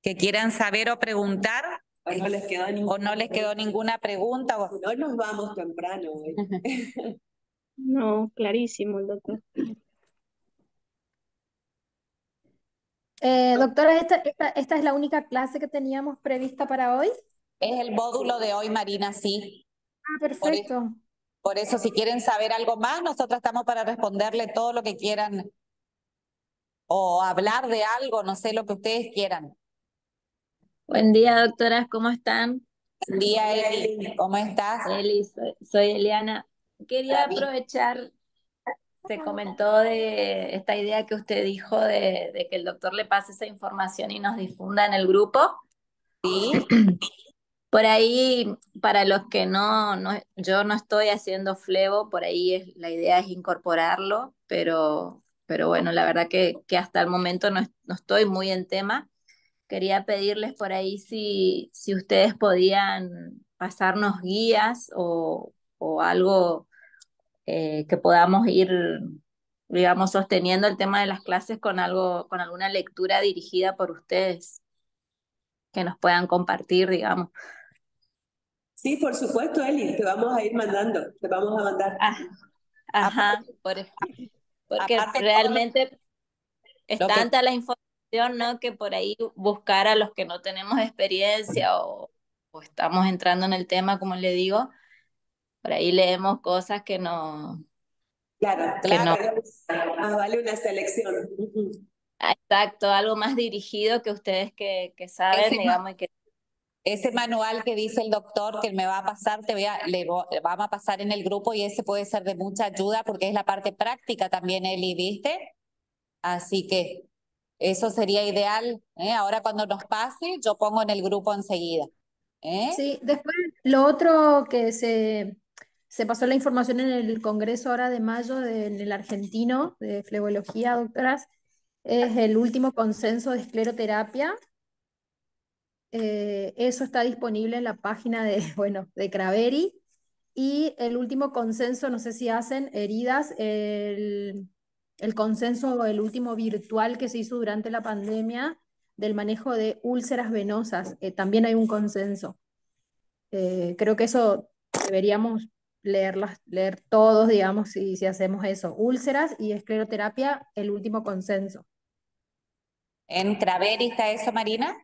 Que quieran saber o preguntar. O no les quedó O no les quedó ninguna pregunta. No nos vamos temprano hoy. No, clarísimo el doctor. Doctora, ¿esta es la única clase que teníamos prevista para hoy? Es el módulo de hoy, Marina, sí. Ah, perfecto. Por eso, si quieren saber algo más, nosotros estamos para responderle todo lo que quieran o hablar de algo, no sé, lo que ustedes quieran. Buen día, doctoras, ¿cómo están? Buen día, Eli, ¿cómo estás? Eli, soy Eliana. Quería David. aprovechar, se comentó de esta idea que usted dijo de que el doctor le pase esa información y nos difunda en el grupo. Sí. Por ahí, para los que yo no estoy haciendo flevo, por ahí la idea es incorporarlo, pero bueno, la verdad que hasta el momento no estoy muy en tema. Quería pedirles por ahí si ustedes podían pasarnos guías o algo que podamos ir, digamos, sosteniendo el tema de las clases con con alguna lectura dirigida por ustedes, que nos puedan compartir, digamos. Sí, por supuesto, Eli, te vamos a ir mandando, te vamos a mandar. Ajá, porque aparte realmente es lo que- tanta la información, ¿no? Que por ahí buscar a los que no tenemos experiencia o estamos entrando en el tema, como le digo, por ahí leemos cosas que no, Claro, que no. vale una selección. Exacto, algo más dirigido que ustedes que saben, digamos, y que Ese manual que dice el doctor que me va a pasar, le vamos a pasar en el grupo y ese puede ser de mucha ayuda porque es la parte práctica también, Eli, ¿viste? Así que eso sería ideal. Ahora cuando nos pase, yo pongo en el grupo enseguida. Sí, después lo otro que se pasó la información en el Congreso ahora de mayo en el argentino de flebología, doctoras, es el último consenso de escleroterapia. Eso está disponible en la página de, bueno, de Craveri. Y el último consenso, no sé si hacen heridas, el consenso, el último virtual que se hizo durante la pandemia del manejo de úlceras venosas. También hay un consenso. Creo que eso deberíamos leer todos, digamos, si hacemos eso. Úlceras y escleroterapia, el último consenso. ¿En Craveri está eso, Marina?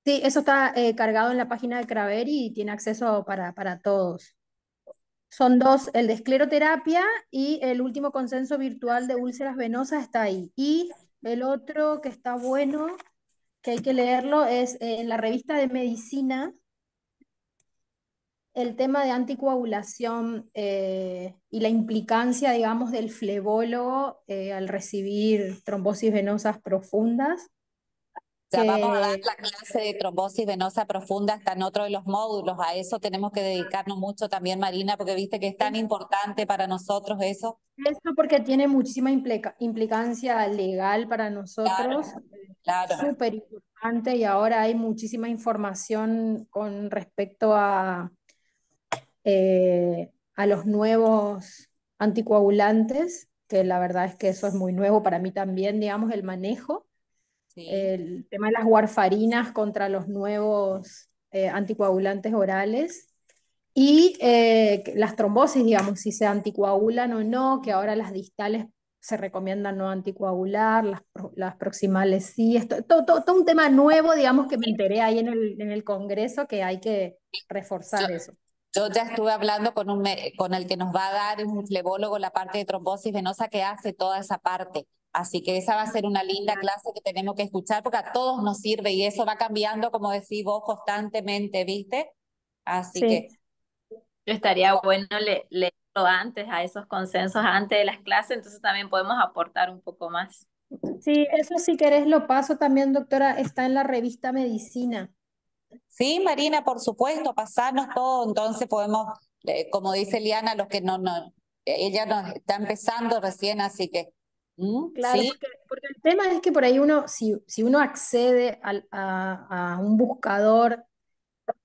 Sí, eso está cargado en la página de Craveri y tiene acceso para todos. Son dos, el de escleroterapia y el último consenso virtual de úlceras venosas está ahí. Y el otro que está bueno, que hay que leerlo, es en la revista de medicina, el tema de anticoagulación y la implicancia, digamos, del flebólogo al recibir trombosis venosas profundas. Ya vamos a dar la clase de trombosis venosa profunda hasta en otro de los módulos. A eso tenemos que dedicarnos mucho también, Marina, porque viste que es tan importante para nosotros eso. Eso porque tiene muchísima implicancia legal para nosotros, Claro. súper importante, y ahora hay muchísima información con respecto a los nuevos anticoagulantes, que la verdad es que eso es muy nuevo para mí también, digamos, el manejo. Sí. El tema de las warfarinas contra los nuevos anticoagulantes orales y las trombosis, digamos, si se anticoagulan o no, que ahora las distales se recomiendan no anticoagular, las proximales sí, todo un tema nuevo, digamos, que me enteré ahí en el Congreso, que hay que reforzar eso. Yo ya estuve hablando con el que nos va a dar un flebólogo la parte de trombosis venosa que hace toda esa parte. Así que esa va a ser una linda clase que tenemos que escuchar porque a todos nos sirve y eso va cambiando, como decís vos, constantemente, ¿viste? Así Sí. que Estaría bueno leerlo antes, a esos consensos antes de las clases, entonces también podemos aportar un poco más. Sí, eso si querés lo paso también, doctora, está en la revista Medicina. sí, Marina, por supuesto, pasarnos todo, entonces podemos, como dice Liana, los que ella nos está empezando recién, así que, Claro, sí, porque el tema es que por ahí uno, si uno accede a un buscador,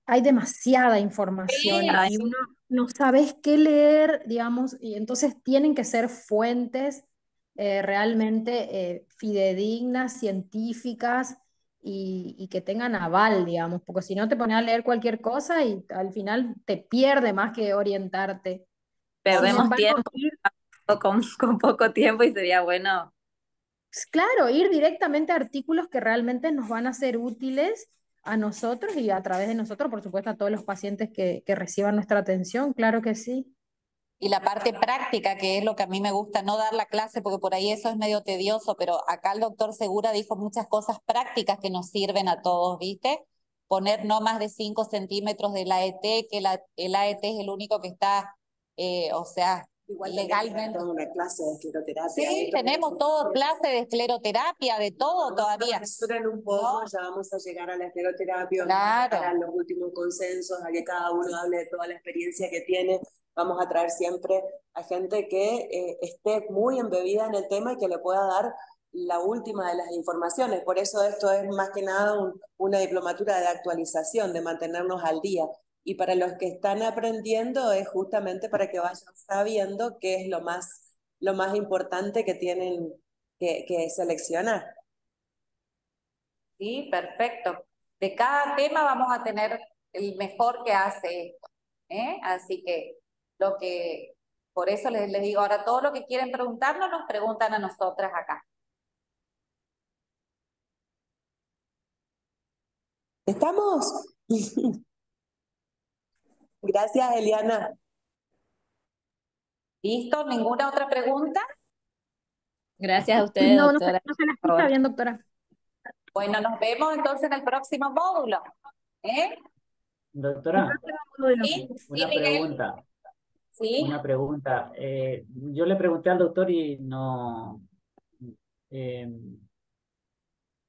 hay demasiada información sí, Ay, y uno no sabes qué leer, digamos, y entonces tienen que ser fuentes realmente fidedignas, científicas y que tengan aval, digamos, porque si no te pones a leer cualquier cosa y al final te pierde más que orientarte. Sin perdemos embargo, tiempo con poco tiempo y sería bueno. claro, ir directamente a artículos que realmente nos van a ser útiles a nosotros y a través de nosotros, por supuesto, a todos los pacientes que reciban nuestra atención, claro que sí. y la parte práctica, que es lo que a mí me gusta, no dar la clase, porque por ahí eso es medio tedioso, pero acá el doctor Segura dijo muchas cosas prácticas que nos sirven a todos, ¿viste? Poner no más de 5 centímetros del AET, que el AET es el único que está, o sea, Igual legalmente. toda una clase de escleroterapia. Sí, tenemos todo, clase de escleroterapia, de todo todavía. En un poco ya vamos a llegar a la escleroterapia, Claro. a los últimos consensos, a que cada uno hable de toda la experiencia que tiene. Vamos a traer siempre a gente que esté muy embebida en el tema y que le pueda dar la última de las informaciones. Por eso esto es más que nada una diplomatura de actualización, de mantenernos al día. Y para los que están aprendiendo es justamente para que vayan sabiendo qué es lo más importante que tienen que seleccionar. Sí, perfecto. De cada tema vamos a tener el mejor que hace esto, ¿eh? Así que por eso les digo, ahora todo lo que quieren preguntarnos, nos preguntan a nosotras acá. ¿Estamos? Gracias, Eliana. ¿Listo? ¿Ninguna otra pregunta? Gracias a ustedes, No, doctora. no se la escucha bien, doctora. Bueno, nos vemos entonces en el próximo módulo. ¿Eh? Doctora, Sí, una Miguel. pregunta. Sí. Una pregunta. Yo le pregunté al doctor y no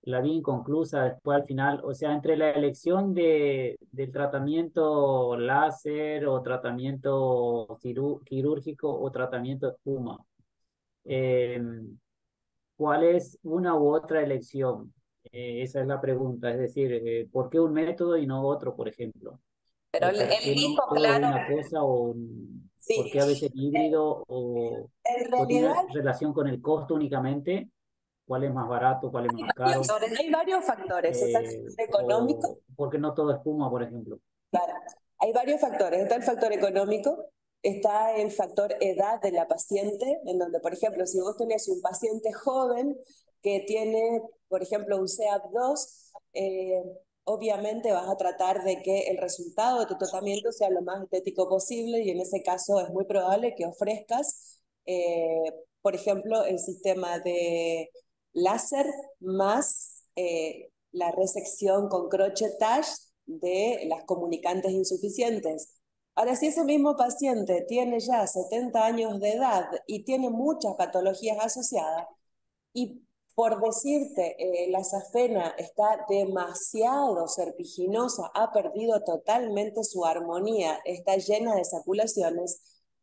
la vi inconclusa después al final. O sea, entre la elección del tratamiento láser o tratamiento quirúrgico o tratamiento espuma, eh, ¿cuál es una u otra elección? Esa es la pregunta. Es decir, ¿por qué un método y no otro, por ejemplo? Pero ¿O él por qué no dijo, todo claro, una cosa o Sí. por qué a veces híbrido En o tiene realidad, relación con el costo únicamente? ¿Cuál es más barato? ¿Cuál es más caro? hay varios factores. Está el factor económico. O ¿por qué no todo espuma, por ejemplo? Claro, hay varios factores. Está el factor económico, está el factor edad de la paciente, en donde, por ejemplo, si vos tenés un paciente joven que tiene, por ejemplo, un CEAP2, obviamente vas a tratar de que el resultado de tu tratamiento sea lo más estético posible y en ese caso es muy probable que ofrezcas, por ejemplo, el sistema de láser más la resección con crochetage de las comunicantes insuficientes. Ahora, si ese mismo paciente tiene ya 70 años de edad y tiene muchas patologías asociadas, y por decirte, la safena está demasiado serpiginosa, ha perdido totalmente su armonía, está llena de saculaciones,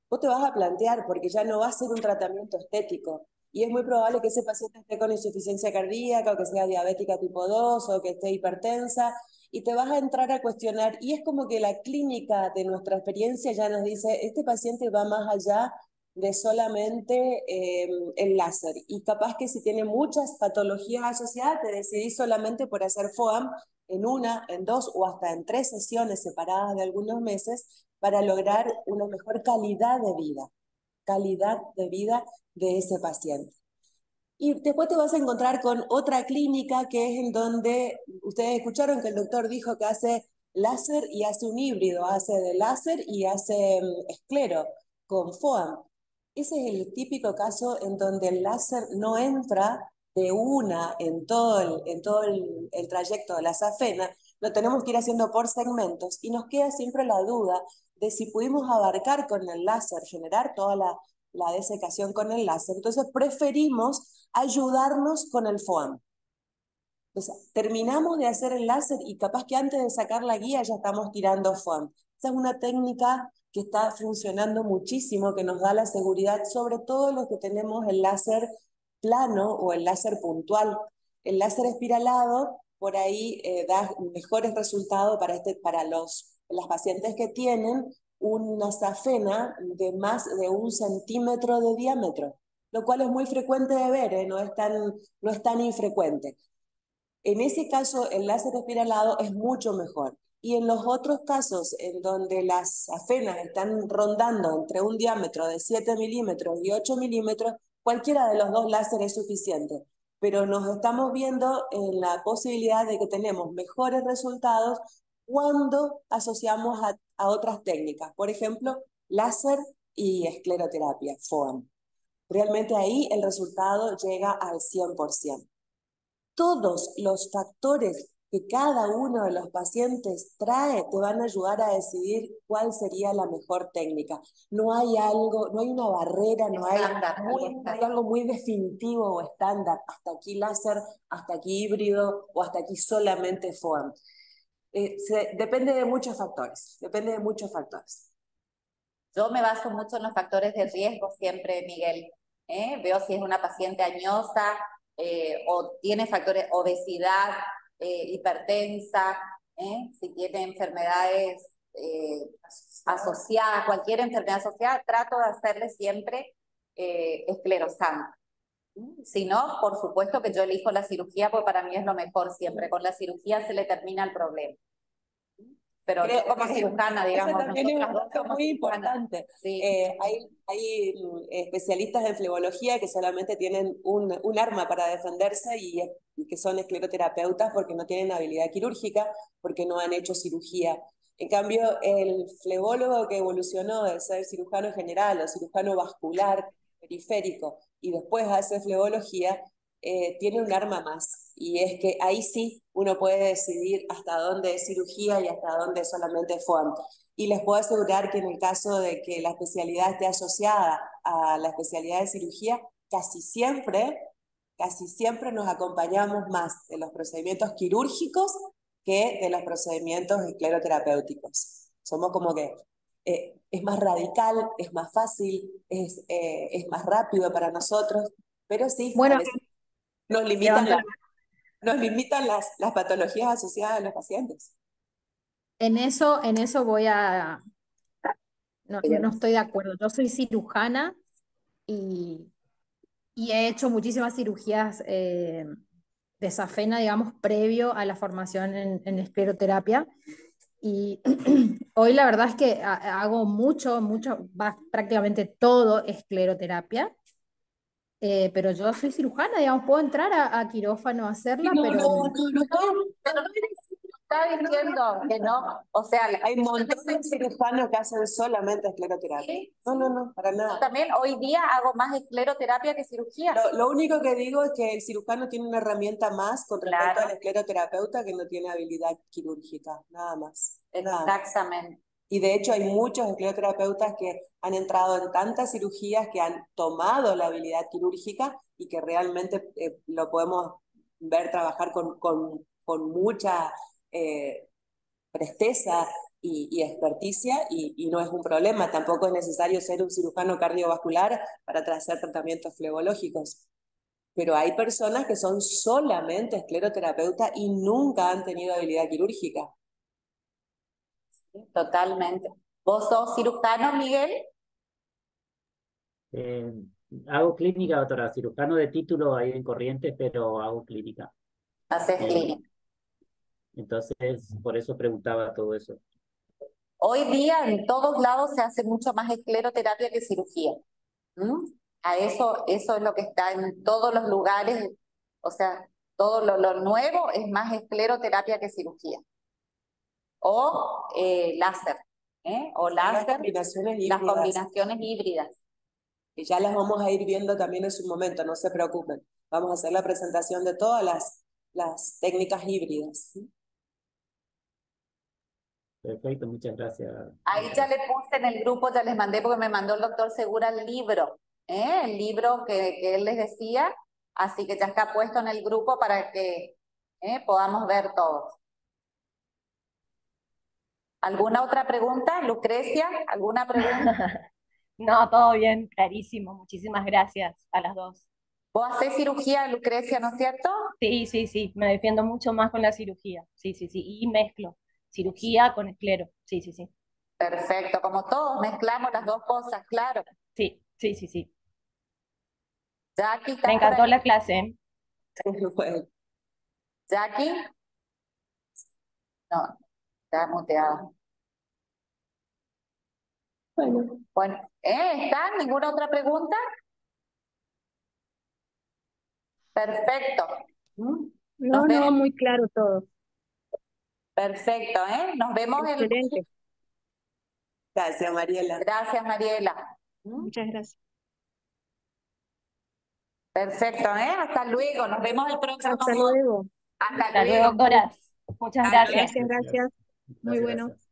vos te vas a plantear porque ya no va a ser un tratamiento estético. Y es muy probable que ese paciente esté con insuficiencia cardíaca o que sea diabética tipo 2 o que esté hipertensa y te vas a entrar a cuestionar. Y es como que la clínica de nuestra experiencia ya nos dice, este paciente va más allá de solamente el láser. Y capaz que si tiene muchas patologías asociadas, te decidís solamente por hacer FOAM en una, en dos o hasta en 3 sesiones separadas de algunos meses para lograr una mejor calidad de vida de ese paciente. Y después te vas a encontrar con otra clínica que es en donde ustedes escucharon que el doctor dijo que hace láser y hace un híbrido, hace de láser y hace esclero con FOAM. Ese es el típico caso en donde el láser no entra de una en todo el trayecto de la safena, lo tenemos que ir haciendo por segmentos y nos queda siempre la duda de si pudimos abarcar con el láser, generar toda la desecación con el láser. Entonces preferimos ayudarnos con el FOAM. Entonces, terminamos de hacer el láser y capaz que antes de sacar la guía ya estamos tirando FOAM. Esa es una técnica que está funcionando muchísimo, que nos da la seguridad, sobre todo los que tenemos el láser plano o el láser puntual. El láser espiralado por ahí da mejores resultados para las pacientes que tienen una safena de más de 1 centímetro de diámetro, lo cual es muy frecuente de ver, no es tan infrecuente. En ese caso, el láser espiralado es mucho mejor. Y en los otros casos, en donde las safenas están rondando entre un diámetro de 7 milímetros y 8 milímetros, cualquiera de los dos láseres es suficiente. Pero nos estamos viendo en la posibilidad de que tenemos mejores resultados cuando asociamos a otras técnicas. Por ejemplo, láser y escleroterapia, FOAM. Realmente ahí el resultado llega al 100%. Todos los factores que cada uno de los pacientes trae te van a ayudar a decidir cuál sería la mejor técnica. No hay una barrera, no hay algo muy definitivo o estándar. Hasta aquí láser, hasta aquí híbrido o hasta aquí solamente FOAM. Depende de muchos factores, Yo me baso mucho en los factores de riesgo siempre, Miguel. Veo si es una paciente añosa o tiene factores, obesidad, hipertensa, si tiene enfermedades asociadas, cualquier enfermedad asociada, trato de hacerle siempre esclerosante. Si no, por supuesto que yo elijo la cirugía, porque para mí es lo mejor siempre. Con la cirugía se le termina el problema. Pero yo como cirujana, digamos, eso también es un nosotras dato dos muy somos cirujanas. importante. Sí. Hay especialistas en flebología que solamente tienen un arma para defenderse y que son escleroterapeutas porque no tienen habilidad quirúrgica, porque no han hecho cirugía. En cambio, el flebólogo que evolucionó de ser cirujano general o cirujano vascular periférico y después hace flebología, tiene un arma más, y es que ahí sí uno puede decidir hasta dónde es cirugía y hasta dónde es solamente FOAM. Y les puedo asegurar que en el caso de que la especialidad esté asociada a la especialidad de cirugía, casi siempre nos acompañamos más de los procedimientos quirúrgicos que de los procedimientos escleroterapéuticos. Somos como que es más radical, es más fácil, es más rápido para nosotros, pero sí, Bueno, a veces nos limitan las patologías asociadas a los pacientes. en eso voy a... No estoy de acuerdo. Yo soy cirujana y he hecho muchísimas cirugías de safena, digamos, previo a la formación en escleroterapia. Y hoy la verdad es que hago prácticamente todo escleroterapia. Pero yo soy cirujana, digamos, puedo entrar a quirófano a hacerla, pero... Pero no está diciendo que no, o sea, Hay montones de cirujanos que hacen solamente escleroterapia. ¿sí? No, para nada. También hoy día hago más escleroterapia que cirugía. Lo único que digo es que el cirujano tiene una herramienta más con respecto al escleroterapeuta que no tiene habilidad quirúrgica, nada más. Exactamente. Y de hecho hay muchos escleroterapeutas que han entrado en tantas cirugías que han tomado la habilidad quirúrgica y que realmente lo podemos ver trabajar con mucha presteza y experticia y no es un problema. Tampoco es necesario ser un cirujano cardiovascular para hacer tratamientos flebológicos. Pero hay personas que son solamente escleroterapeutas y nunca han tenido habilidad quirúrgica. Totalmente. ¿Vos sos cirujano, Miguel? Hago clínica, doctora, cirujano de título ahí en Corrientes, pero hago clínica. Haces clínica. Entonces, por eso preguntaba todo eso. Hoy día en todos lados se hace mucho más escleroterapia que cirugía. Eso es lo que está en todos los lugares, o sea, todo lo nuevo es más escleroterapia que cirugía. O láser, o láser, las combinaciones híbridas. Y ya las vamos a ir viendo también en su momento, no se preocupen. Vamos a hacer la presentación de todas las técnicas híbridas. Perfecto, muchas gracias. Ahí ya le puse en el grupo, ya les mandé porque me mandó el doctor Segura el libro que él les decía, así que ya está puesto en el grupo para que podamos ver todos. ¿Alguna otra pregunta? Lucrecia, ¿alguna pregunta? No, todo bien, clarísimo. Muchísimas gracias a las dos. Vos hacés cirugía, Lucrecia, ¿no es cierto? Sí, sí, sí, me defiendo mucho más con la cirugía. Sí, sí, sí, y mezclo cirugía con esclero. Sí, sí, sí. Perfecto, como todos mezclamos las dos cosas, claro. Sí, sí, sí, sí. Jackie, ¿estás Me por encantó ahí? la clase. Bueno, Jackie, no, está muteada. bueno. Bueno, ¿está? ¿Ninguna otra pregunta? Perfecto. No, Nos no, vemos. muy claro todo. Perfecto, Nos vemos el... Excelente. Gracias, Mariela. Gracias, Mariela. Muchas gracias. Perfecto, Hasta luego. Nos vemos el próximo. Hasta luego. Hasta Hasta luego, luego. doctoras. Muchas gracias. Gracias, gracias. Muy bueno. Gracias.